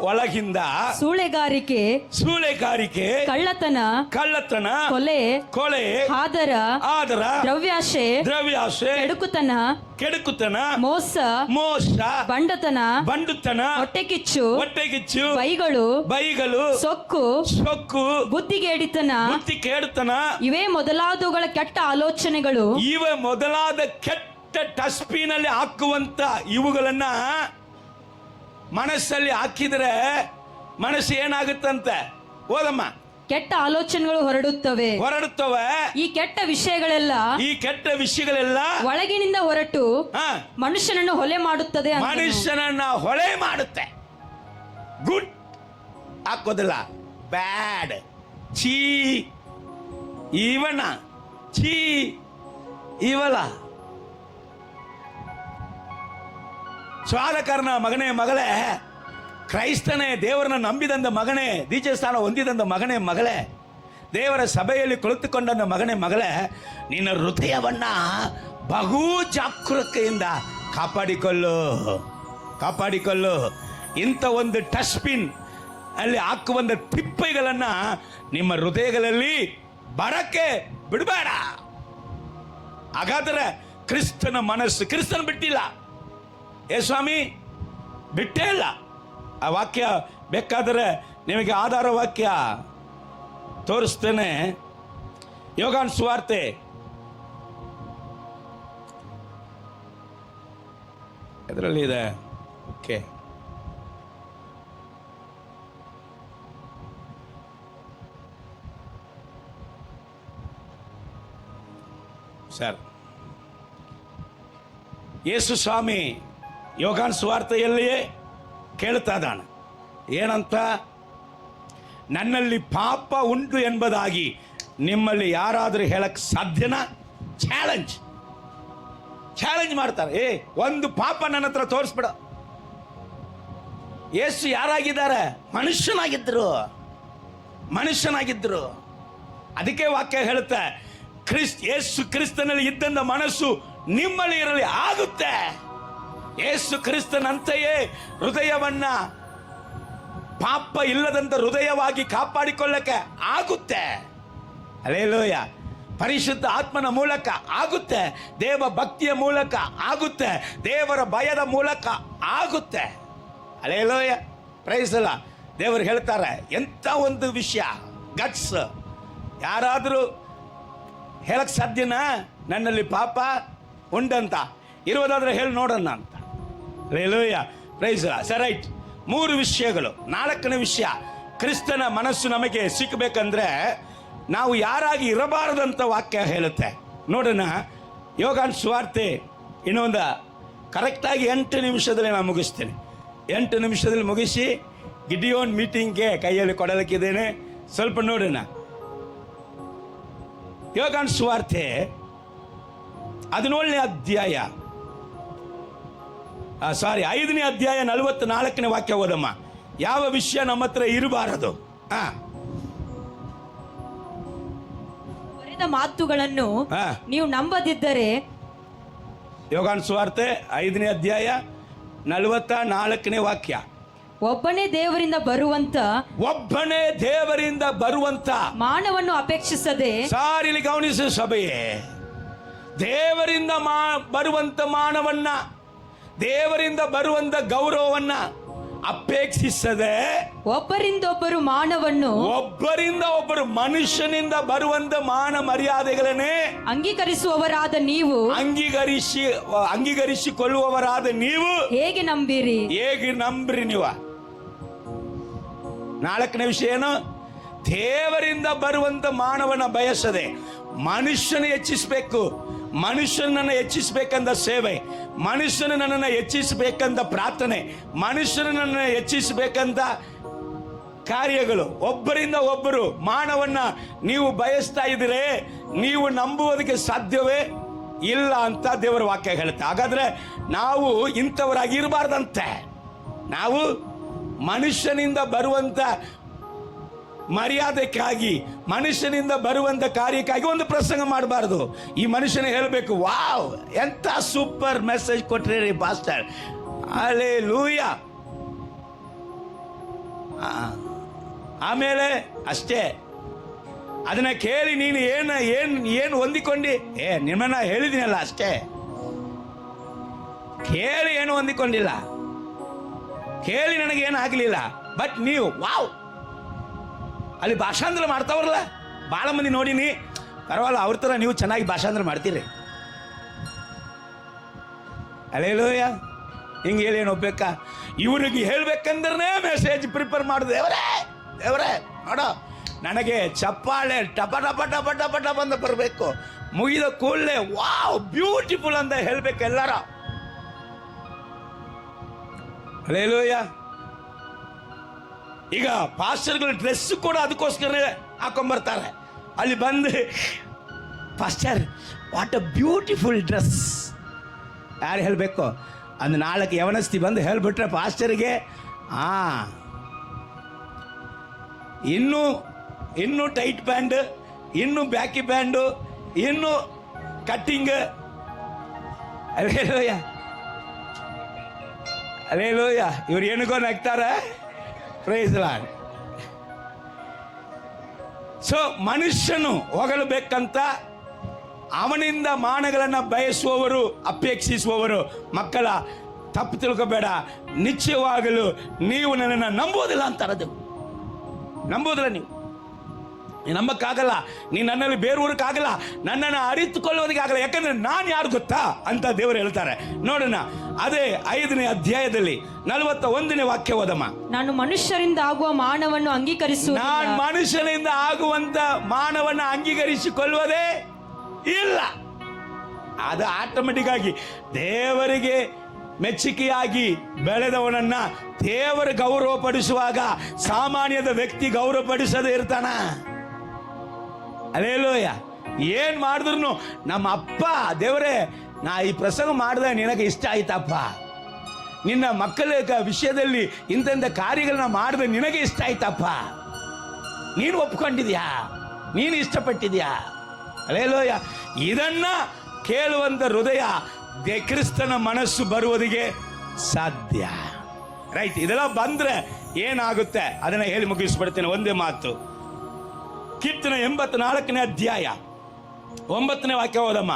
ಒಳಗಿಂದ ಸೂಳೆಗಾರಿಕೆ, ಕಳ್ಳತನ, ಕೊಲೆ, ಆದರ, ದ್ರವ್ಯಾಶೆ, ಕೆಡುಕುತನ, ಮೋಸ, ಬಂಡತನ, ಹೊಟ್ಟೆಕಿಚ್ಚು, ಬೈಗಳು, ಸೊಕ್ಕು, ಬುದ್ಧಿಗೇಡಿತನ, ಇವೇ ಮೊದಲಾದವುಗಳ ಕೆಟ್ಟ ಆಲೋಚನೆಗಳು. ಡಸ್ಟ್ಬಿನ್ ಅಲ್ಲಿ ಹಾಕುವಂತ ಇವುಗಳನ್ನ ಮನಸ್ಸಲ್ಲಿ ಹಾಕಿದ್ರೆ ಮನಸ್ಸು ಏನಾಗುತ್ತಂತೆ? ಓದಮ್ಮ. ಕೆಟ್ಟ ಆಲೋಚನೆಗಳು ಹೊರಡುತ್ತವೆ. ಈ ಕೆಟ್ಟ ವಿಷಯಗಳೆಲ್ಲ ಒಳಗಿನಿಂದ ಹೊರಟು ಮನುಷ್ಯನನ್ನು ಹೊಲೆ ಮಾಡುತ್ತದೆ. ಮಾಡುತ್ತೆ. ಗುಡ್ ಹಾಕೋದಿಲ್ಲ, ಬ್ಯಾಡ್, ಚೀ, ಇವಲ. ಸ್ವಾದಕರನ ಮಗನೇ, ಮಗಳೇ, ಕ್ರೈಸ್ತನೇ, ದೇವರನ್ನ ನಂಬಿದಂದ ಮಗನೇ, ದೀಕ್ಷೆ ಸ್ಥಾನ ಹೊಂದಿದಂದ ಮಗನೇ, ಮಗಳೇ, ದೇವರ ಸಭೆಯಲ್ಲಿ ಕುಳಿತುಕೊಂಡ ಮಗನೇ, ಮಗಳೇ, ನಿನ್ನ ಹೃದಯವನ್ನ ಬಹು ಜಾಗರೂಕತೆಯಿಂದ ಕಾಪಾಡಿಕೊಳ್ಳು. ಇಂಥ ಒಂದು ಡಸ್ಟ್ಬಿನ್ ಅಲ್ಲಿ ಹಾಕುವಂತ ತಿಪ್ಪೆಗಳನ್ನ ನಿಮ್ಮ ಹೃದಯಗಳಲ್ಲಿ ಬರಕ್ಕೆ ಬಿಡಬೇಡ. ಹಾಗಾದ್ರೆ ಕ್ರಿಸ್ತನ ಮನಸ್ಸು, ಕ್ರಿಸ್ತನ ಬಿಟ್ಟಿಲ್ಲ. ಸ್ವಾಮಿ ಬಿಟ್ಟೇ ಇಲ್ಲ. ಆ ವಾಕ್ಯ ಬೇಕಾದರೆ ನಿಮಗೆ ಆಧಾರ ವಾಕ್ಯ ತೋರಿಸ್ತೇನೆ. ಯೋಹಾನ ಸುವಾರ್ತೆ ಇದರಲ್ಲಿ ಇದೆ. Okay, sir. ಯೇಸು ಸ್ವಾಮಿ ಯೋಹಾನ ಸುವಾರ್ತೆಯಲ್ಲಿಯೇ ಕೇಳ್ತಾ ಇದ್ದಾನೆ. ಏನಂತ? ನನ್ನಲ್ಲಿ ಪಾಪ ಉಂಟು ಎಂಬುದಾಗಿ ನಿಮ್ಮಲ್ಲಿ ಯಾರಾದರೂ ಹೇಳಕ್ ಸಾಧ್ಯನಾ? ಚಾಲೆಂಜ್ ಮಾಡ್ತಾರೆ. ಒಂದು ಪಾಪ ನನ್ನ ಹತ್ರ ತೋರಿಸ್ಬಿಡ. ಯೇಸು ಯಾರಾಗಿದ್ದಾರೆ? ಮನುಷ್ಯನಾಗಿದ್ರು. ಅದಕ್ಕೆ ವಾಕ್ಯ ಹೇಳುತ್ತೆ, ಯೇಸು ಕ್ರಿಸ್ತನಲ್ಲಿ ಇದ್ದಂತ ಮನಸ್ಸು ನಿಮ್ಮಲ್ಲಿ ಇರಲಿ, ಆಗುತ್ತೆ. ಯೇಸು ಕ್ರಿಸ್ತನಂತೆಯೇ ಹೃದಯವನ್ನ ಪಾಪ ಇಲ್ಲದಂತ ಹೃದಯವಾಗಿ ಕಾಪಾಡಿಕೊಳ್ಳಕ್ಕೆ ಆಗುತ್ತೆ. ಹಲ್ಲೆಲೂಯ. ಪರಿಶುದ್ಧ ಆತ್ಮನ ಮೂಲಕ ಆಗುತ್ತೆ, ದೇವ ಭಕ್ತಿಯ ಮೂಲಕ ಆಗುತ್ತೆ, ದೇವರ ಭಯದ ಮೂಲಕ ಆಗುತ್ತೆ. ಹಲ್ಲೆಲೂಯ, ಪ್ರೈಸ್ ಅಲ್ಲ. ದೇವರು ಹೇಳ್ತಾರೆ, ಎಂತ ಒಂದು ವಿಷಯ, ಗಟ್ಸ್. ಯಾರಾದರೂ ಹೇಳಕ್ ಸಾಧ್ಯನಾ ನನ್ನಲ್ಲಿ ಪಾಪ ಉಂಟಂತ? ಇರುವುದಾದ್ರೆ ಹೇಳಿ ನೋಡೋಣ ಅಂತ. ಹಲ್ಲೆಲೂಯ, ಪ್ರೈಸ್ ಅಲ್ಲ. Sir, right. 3 ವಿಷಯಗಳು. 4ನೇ ವಿಷಯ, ಕ್ರಿಸ್ತನ ಮನಸ್ಸು ನಮಗೆ ಸಿಕ್ಕಬೇಕಂದ್ರೆ ನಾವು ಯಾರಾಗಿ ಇರಬಾರದಂತ ವಾಕ್ಯ ಹೇಳುತ್ತೆ. ನೋಡೋಣ, ಯೋಹಾನ ಸುವಾರ್ತೆ ಇನ್ನೊಂದು ಕರೆಕ್ಟಾಗಿ 8 ನಿಮಿಷದಲ್ಲಿ ನಾನು ಮುಗಿಸ್ತೇನೆ. 8 ನಿಮಿಷದಲ್ಲಿ ಮುಗಿಸಿ ಗಿಡಿಯೋನ್ ಮೀಟಿಂಗ್ಗೆ ಕೈಯಲ್ಲಿ ಕೊಡಲಿಕ್ಕಿದ್ದೇನೆ. ಸ್ವಲ್ಪ ನೋಡೋಣ. ಯೋಹಾನ ಸುವಾರ್ತೆ 17ನೇ ಅಧ್ಯಾಯ, 5ನೇ ಅಧ್ಯಾಯ 44ನೇ ವಾಕ್ಯ ಓದಮ್ಮ. ಯಾವ ವಿಷಯ ನಮ್ಮ ಹತ್ರ ಇರಬಾರದು? ಬರೆದ ಮಾತುಗಳನ್ನು ನೀವು ನಂಬದಿದ್ದರೆ. ಯೋಹಾನ ಸುವಾರ್ತೆ 5ನೇ ಅಧ್ಯಾಯ 44ನೇ ವಾಕ್ಯ. ಒಬ್ಬನೇ ದೇವರಿಂದ ಬರುವಂತ ಮಾನವನ್ನು ಅಪೇಕ್ಷಿಸದೆ. ಸಾರಿಲಿ ಗಮನಿಸು ಸಭೆಯೇ, ದೇವರಿಂದ ಬರುವಂತ ಮಾನವನ್ನ, ದೇವರಿಂದ ಬರುವಂತ ಗೌರವವನ್ನ ಅಪೇಕ್ಷಿಸದೆ ಒಬ್ಬರಿಂದೊಬ್ಬರು ಮಾನವನ್ನು ಒಬ್ಬರಿಂದ ಒಬ್ಬರು ಮನುಷ್ಯನಿಂದ ಬರುವಂತ ಮಾನ ಮರ್ಯಾದೆಗಳನ್ನೇ ಅಂಗೀಕರಿಸುವವರಾದ ನೀವು ಅಂಗೀಕರಿಸಿಕೊಳ್ಳುವವರಾದ ನೀವು ಹೇಗೆ ನಂಬಿರಿ? ಹೇಗೆ ನಂಬ್ರಿ ನೀವು? 4ನೇ ವಿಷಯ ಏನು? ದೇವರಿಂದ ಬರುವಂತ ಮಾನವನ ಬಯಸದೆ ಮನುಷ್ಯನ ಹೆಚ್ಚಿಸಬೇಕು, ಮನುಷ್ಯನನ್ನು ಹೆಚ್ಚಿಸಬೇಕಂದ ಸೇವೆ, ಮನುಷ್ಯನನ್ನು ಹೆಚ್ಚಿಸಬೇಕಂದ ಪ್ರಾರ್ಥನೆ, ಮನುಷ್ಯನನ್ನು ಹೆಚ್ಚಿಸಬೇಕಂತ ಕಾರ್ಯಗಳು. ಒಬ್ಬರಿಂದ ಒಬ್ಬರು ಮಾನವನ್ನ ನೀವು ಬಯಸ್ತಾ ಇದ್ದೀರಿ, ನೀವು ನಂಬುವುದಕ್ಕೆ ಸಾಧ್ಯವೇ ಇಲ್ಲ ಅಂತ ದೇವರ ವಾಕ್ಯ ಹೇಳುತ್ತೆ. ಹಾಗಾದ್ರೆ ನಾವು ಇಂಥವರಾಗಿರಬಾರ್ದಂತೆ. ನಾವು ಮನುಷ್ಯನಿಂದ ಬರುವಂತ ಮರ್ಯಾದೆಕ್ಕಾಗಿ, ಮನುಷ್ಯನಿಂದ ಬರುವಂತ ಕಾರ್ಯಕ್ಕಾಗಿ ಒಂದು ಪ್ರಸಂಗ ಮಾಡಬಾರ್ದು. ಈ ಮನುಷ್ಯನ ಹೇಳಬೇಕು, ವಾವ್ ಎಂತ ಸೂಪರ್ ಮೆಸೇಜ್ ಕೊಟ್ರಿ ಪಾಸ್ಟರ್, ಹಲ್ಲೆಲೂಯ. ಆಮೇಲೆ ಅಷ್ಟೇ ಅದನ್ನ ಕೇಳಿ ನೀನು ಏನು ಹೊಂದಿಕೊಂಡಿ? ನಿಮ್ಮನ್ನ ಹೇಳಿದಿನಲ್ಲ ಅಷ್ಟೇ, ಕೇಳಿ ಏನು ಹೊಂದಿಕೊಂಡಿಲ್ಲ, ಕೇಳಿ ನನಗೇನು ಆಗಲಿಲ್ಲ. ಬಟ್ ನೀವು ವಾವ್ ಅಲ್ಲಿ ಭಾಷಾಂತರ ಮಾಡ್ತಾವ್ರಲ್ಲ ಭಾಳ ಮಂದಿ ನೋಡಿನಿ, ಪರವಾಗಿಲ್ಲ, ಅವ್ರ ಥರ ನೀವು ಚೆನ್ನಾಗಿ ಭಾಷಾಂತರ ಮಾಡ್ತೀರಿ. ಹಲ್ಲೆಲೂಯ. ಹಿಂಗೆ ಹೇಳಿ ಏನು ಒಪ್ಬೇಕಾ? ಇವ್ರಿಗೆ ಹೇಳ್ಬೇಕಂದ್ರೆ ಮೆಸೇಜ್ ಪ್ರಿಪೇರ್ ಮಾಡೋದು. ದೇವರೇ ನೋಡೋ, ನನಗೆ ಚಪ್ಪಾಳೆ ಟಪ ಟಪ ಟಪ ಟಪ ಟಪ ಅಂತ ಬರಬೇಕು, ಮುಗಿದ ಕೂಡಲೇ ವಾವ್ ಬ್ಯೂಟಿಫುಲ್ ಅಂತ ಹೇಳ್ಬೇಕು ಎಲ್ಲರ. ಹಲ್ಲೆಲೂಯ. ಈಗ ಪಾಸ್ಟರ್ಗಳ ಡ್ರೆಸ್ ಕೂಡ ಅದಕ್ಕೋಸ್ಕರ ಹಾಕೊಂಡ್ಬರ್ತಾರೆ. ಅಲ್ಲಿ ಬಂದು pastor what a beautiful dress, ಯಾರು ಹೇಳಬೇಕು? ಅಂದ್ 4 ಯವನಸ್ತಿ ಬಂದು ಹೇಳ್ಬಿಟ್ರೆ ಪಾಸ್ಟರ್ಗೆ ಇನ್ನೂ ಟೈಟ್ ಪ್ಯಾಂಟ್, ಇನ್ನೂ ಬ್ಯಾಕಿ ಪ್ಯಾಂಡು, ಇನ್ನೂ ಕಟ್ಟಿಂಗ್. Hallelujah hallelujah. ಇವ್ರು ಏನಕ್ಕೋ ನಗ್ತಾರೆ. Praise Lord. ಸೊ ಮನುಷ್ಯನು ಹೊಗಳಬೇಕಂತ ಅವನಿಂದ ಮಾನಗಳನ್ನು ಬಯಸುವವರು, ಅಪೇಕ್ಷಿಸುವವರು, ಮಕ್ಕಳ ತಪ್ಪು ತಿಳ್ಕೋಬೇಡ, ನಿಶ್ಚಯವಾಗಲು ನೀವು ನನ್ನನ್ನು ನಂಬೋದಿಲ್ಲ ಅಂತಾರದು. ನಂಬೋದಿಲ್ಲ, ನೀವು ನಂಬಕ್ಕಾಗಲ್ಲ, ನೀನು ನನ್ನಲ್ಲಿ ಬೇರೂರಕ್ಕಾಗಲ್ಲ, ನನ್ನನ್ನು ಅರಿತುಕೊಳ್ಳೋದಕ್ಕಾಗಲ್ಲ. ಯಾಕಂದ್ರೆ ನಾನು ಯಾರು ಗೊತ್ತಾ ಅಂತ ದೇವರು ಹೇಳ್ತಾರೆ. ನೋಡೋಣ, ಅದೇ 5ನೇ ಅಧ್ಯಾಯದಲ್ಲಿ 41ನೇ ವಾಕ್ಯ ಓದಮ್ಮ. ನಾನು ಮನುಷ್ಯರಿಂದ ಆಗುವ ಮಾನವನ್ನು ನಾನು ಮನುಷ್ಯನಿಂದ ಆಗುವಂತ ಮಾನವನ್ನ ಅಂಗೀಕರಿಸಿಕೊಳ್ಳುವುದೇ ಇಲ್ಲ. ಅದು ಆಟೋಮೆಟಿಕ್ ಆಗಿ ದೇವರಿಗೆ ಮೆಚ್ಚುಗೆಯಾಗಿ ಬೆಳೆದವನನ್ನ ದೇವರು ಗೌರವ ಪಡಿಸುವಾಗ ಸಾಮಾನ್ಯದ ವ್ಯಕ್ತಿ ಗೌರವ ಪಡಿಸದೇ ಇರ್ತಾನ. ಹಲ್ಲೆಲೂಯ. ಏನ್ ಮಾಡಿದ್ರು ನಮ್ಮ ಅಪ್ಪ ದೇವರೇ, ನಾ ಈ ಪ್ರಸಂಗ ಮಾಡಿದಾಗ ನಿನಗೆ ಇಷ್ಟ ಆಯ್ತಪ್ಪ, ನಿನ್ನ ಮಕ್ಕಳ ವಿಷಯದಲ್ಲಿ ಇಂಥ ಕಾರ್ಯಗಳನ್ನ ಮಾಡಿದ್ರೆ ನಿನಗೆ ಇಷ್ಟ ಆಯ್ತಪ್ಪ, ನೀನು ಒಪ್ಕೊಂಡಿದ್ಯಾ, ನೀನು ಇಷ್ಟಪಟ್ಟಿದ್ಯಾ. ಹಲ್ಲೆಲೂಯ. ಇದನ್ನ ಕೇಳುವಂತ ಹೃದಯ ಕ್ರಿಸ್ತನ ಮನಸ್ಸು ಬರುವುದಕ್ಕೆ ಸಾಧ್ಯ. ರೈಟ್. ಇದೆಲ್ಲ ಬಂದ್ರೆ ಏನಾಗುತ್ತೆ ಅದನ್ನ ಹೇಳಿ ಮುಗಿಸ್ಬಿಡ್ತೇನೆ. ಒಂದೇ ಮಾತು. ಕೀರ್ತನೆ 84ನೇ ಅಧ್ಯಾಯ 9ನೇ ವಾಕ್ಯ ಓದಮ್ಮ.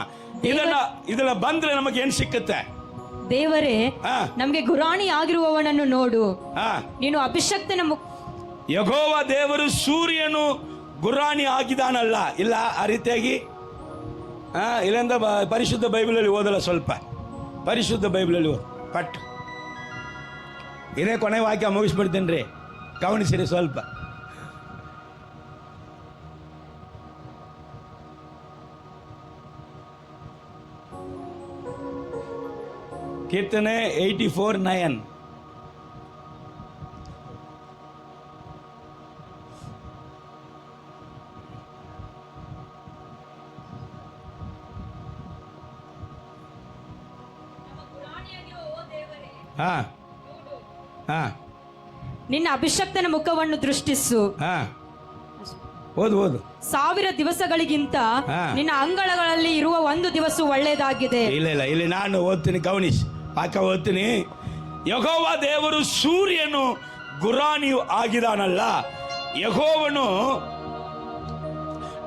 ಇದೆಲ್ಲ ಬಂದ್ರೆ ನಮಗೆ ಏನ್ ಸಿಕ್ಕುತ್ತೆ? ದೇವರೇ, ನಮಗೆ ಗುರಾಣಿ ಆಗಿರುವವನನ್ನು ನೋಡು, ನೀನು ಅಭಿಷಕ್ತನ ಯೆಹೋವ ದೇವರು ಸೂರ್ಯನು ಗುರಾಣಿ ಆಗಿದಾನಲ್ಲ. ಇಲ್ಲ ಆ ರೀತಿಯಾಗಿ ಇಲ್ಲಿಂದ ಪರಿಶುದ್ಧ ಬೈಬಲಲ್ಲಿ ಓದಲ್ಲ, ಸ್ವಲ್ಪ ಪರಿಶುದ್ಧ ಬೈಬಲಲ್ಲಿ ಪಟ್ ಇದೇ ಕೊನೆ ವಾಕ್ಯ ಮುಗಿಸ್ಬಿಡ್ತೀನಿ ರೀ, ಗಮನಿಸಿರಿ ಸ್ವಲ್ಪ. ಕೀರ್ತನೆ 84:9. ನಿನ್ನ ಅಭಿಷಕ್ತನ ಮುಖವನ್ನು ದೃಷ್ಟಿಸು. ಓದು. 1000 ದಿವಸಗಳಿಗಿಂತ ನಿನ್ನ ಅಂಗಳಗಳಲ್ಲಿ ಇರುವ ಒಂದು ದಿವಸ ಒಳ್ಳೆಯದಾಗಿದೆ. ಇಲ್ಲ, ಇಲ್ಲಿ ನಾನು ಓದ್ತೀನಿ, ಗಮನಿಸಿ, ವಾಕ್ಯ ಓದ್ತೀನಿ. ಯೆಹೋವ ದೇವರು ಸೂರ್ಯನು ಗುರಾಣಿಯು ಆಗಿದಾನಲ್ಲ. ಯೆಹೋವನು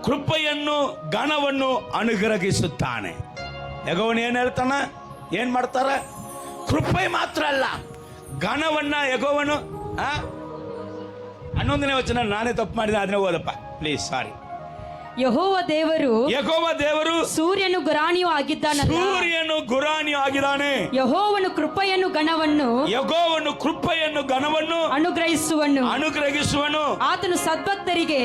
ಕೃಪೆಯನ್ನು ಘನವನ್ನು ಅನುಗ್ರಹಿಸುತ್ತಾನೆ. ಯೆಹೋವನು ಏನ್ ಹೇಳ್ತಾನ? ಏನ್ ಮಾಡ್ತಾರ? ಕೃಪೆ ಮಾತ್ರ ಅಲ್ಲ, ಘನವನ್ನ ಯೆಹೋವನು 11ನೇ ವಚನ ನಾನೇ ತಪ್ಪು ಮಾಡಿದೆ, ಅದನ್ನೇ ಓದಪ್ಪ ಪ್ಲೀಸ್, ಸಾರಿ. ಯೆಹೋವ ದೇವರು ಸೂರ್ಯನು ಗುರಾಣಿಯೂ ಆಗಿದ್ದಾನಲ್ಲ, ಸೂರ್ಯನು ಗುರಾಣಿಯೂ ಆಗಿದ್ದಾನೆ. ಯೆಹೋವನು ಕೃಪೆಯನ್ನು ಘನವನ್ನು ಅನುಗ್ರಹಿಸುವನು. ಆತನ ಸದ್ಭಕ್ತರಿಗೆ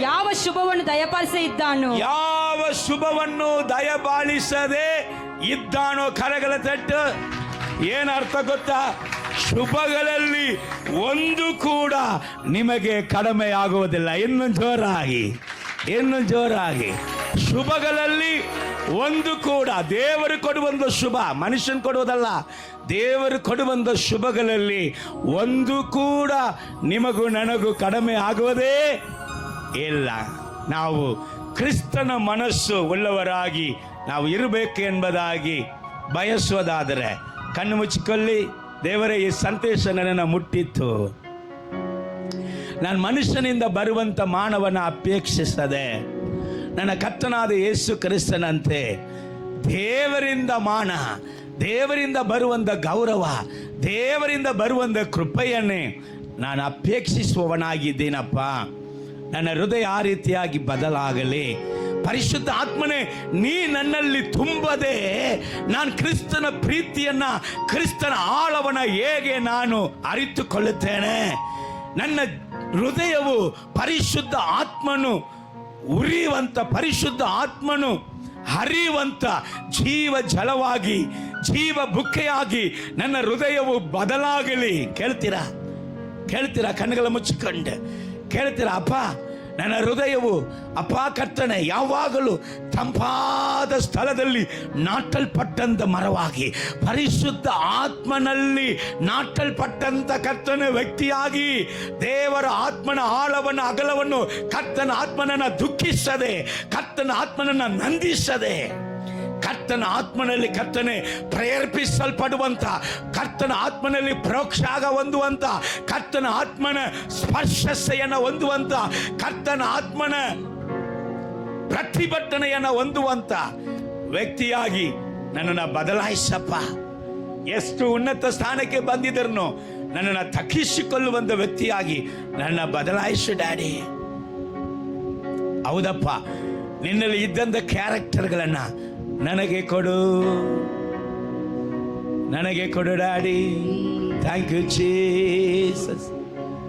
ಯಾವ ಶುಭವನ್ನು ದಯಪಾಲಿಸದೆ ಇದ್ದಾನೋ ಕರಗಳ ತಟ್ಟು. ಏನರ್ಥ ಗೊತ್ತಾ? ಶುಭಗಳಲ್ಲಿ ಒಂದು ಕೂಡ ನಿಮಗೆ ಕಡಿಮೆಯಾಗುವುದಿಲ್ಲ. ಇನ್ನು ಜೋರಾಗಿ ಶುಭಗಳಲ್ಲಿ ಒಂದು ಕೂಡ, ದೇವರು ಕೊಡುವಂಥ ಶುಭ, ಮನುಷ್ಯನ್ ಕೊಡುವುದಲ್ಲ, ದೇವರು ಕೊಡುವಂಥ ಶುಭಗಳಲ್ಲಿ ಒಂದು ಕೂಡ ನಿಮಗೂ ನನಗೂ ಕಡಿಮೆ ಆಗುವುದೇ ಇಲ್ಲ. ನಾವು ಕ್ರಿಸ್ತನ ಮನಸ್ಸು ಉಳ್ಳವರಾಗಿ ನಾವು ಇರಬೇಕು ಎಂಬುದಾಗಿ ಬಯಸುವುದಾದರೆ ಕಣ್ಣು ಮುಚ್ಚಿಕೊಳ್ಳಿ. ದೇವರೇ, ಈ ಸಂದೇಶ ನನ್ನನ್ನು ಮುಟ್ಟಿತ್ತು. ನಾನು ಮನುಷ್ಯನಿಂದ ಬರುವಂಥ ಮಾನವನ ಅಪೇಕ್ಷಿಸದೆ ನನ್ನ ಕರ್ತನಾದ ಯೇಸು ಕ್ರಿಸ್ತನಂತೆ ದೇವರಿಂದ ಮಾನ, ದೇವರಿಂದ ಬರುವಂಥ ಗೌರವ, ದೇವರಿಂದ ಬರುವಂಥ ಕೃಪೆಯನ್ನೇ ನಾನು ಅಪೇಕ್ಷಿಸುವವನಾಗಿದ್ದೀನಪ್ಪ. ನನ್ನ ಹೃದಯ ಆ ರೀತಿಯಾಗಿ ಬದಲಾಗಲಿ. ಪರಿಶುದ್ಧ ಆತ್ಮನೇ, ನೀ ನನ್ನಲ್ಲಿ ತುಂಬದೆ ನಾನು ಕ್ರಿಸ್ತನ ಪ್ರೀತಿಯನ್ನ, ಕ್ರಿಸ್ತನ ಆಳವನ್ನ ಹೇಗೆ ನಾನು ಅರಿತುಕೊಳ್ಳುತ್ತೇನೆ? ನನ್ನ ಹೃದಯವು ಪರಿಶುದ್ಧ ಆತ್ಮನು ಉರಿಯುವಂತ, ಪರಿಶುದ್ಧ ಆತ್ಮನು ಹರಿಯುವಂತ ಜೀವ ಜಲವಾಗಿ, ಜೀವ ಬುಕ್ಕೆಯಾಗಿ ನನ್ನ ಹೃದಯವು ಬದಲಾಗಲಿ. ಕೇಳ್ತೀರಾ? ಕಣ್ಣುಗಳ ಮುಚ್ಚಿಕೊಂಡು ಕೇಳ್ತೀರಾ? ಅಪ್ಪ, ನನ್ನ ಹೃದಯವು ಅಪ್ಪ ಕರ್ತನೆ ಯಾವಾಗಲೂ ತಂಪಾದ ಸ್ಥಳದಲ್ಲಿ ನಾಟಲ್ಪಟ್ಟಂತ ಮರವಾಗಿ, ಪರಿಶುದ್ಧ ಆತ್ಮನಲ್ಲಿ ನಾಟಲ್ಪಟ್ಟಂತ ಕರ್ತನ ವ್ಯಕ್ತಿಯಾಗಿ, ದೇವರ ಆತ್ಮನ ಆಳವನ್ನು ಅಗಲವನ್ನು, ಕರ್ತನ ಆತ್ಮನನ್ನ ದುಃಖಿಸದೆ, ಕರ್ತನ ಆತ್ಮನನ್ನ ನಂದಿಸದೆ, ಕರ್ತನ ಆತ್ಮನಲ್ಲಿ ಕರ್ತನೆ ಪ್ರೇರೇಪಿಸಲ್ಪಡುವಂತ, ಕರ್ತನ ಆತ್ಮನಲ್ಲಿ ಪ್ರೋಕ್ಷಾಗ ಹೊಂದುವಂತ, ಕರ್ತನ ಆತ್ಮನ ಸ್ಪರ್ಶತೆಯನ್ನು ಹೊಂದುವಂತ, ಕರ್ತನ ಆತ್ಮನ ಪ್ರತಿಭಟನೆಯನ್ನು ಹೊಂದುವಂತ ವ್ಯಕ್ತಿಯಾಗಿ ನನ್ನನ್ನು ಬದಲಾಯಿಸಪ್ಪ. ಎಷ್ಟು ಉನ್ನತ ಸ್ಥಾನಕ್ಕೆ ಬಂದಿದ್ದರೂ ನನ್ನನ್ನು ತಗ್ಗಿಸಿಕೊಳ್ಳುವಂತ ವ್ಯಕ್ತಿಯಾಗಿ ನನ್ನ ಬದಲಾಯಿಸು ಡ್ಯಾಡಿ. ಹೌದಪ್ಪ, ನಿನ್ನಲ್ಲಿ ಇದ್ದಂಥ ಕ್ಯಾರೆಕ್ಟರ್ಗಳನ್ನ ನನಗೆ ಕೊಡು ಡ್ಯಾಡಿ. Thank you Jesus.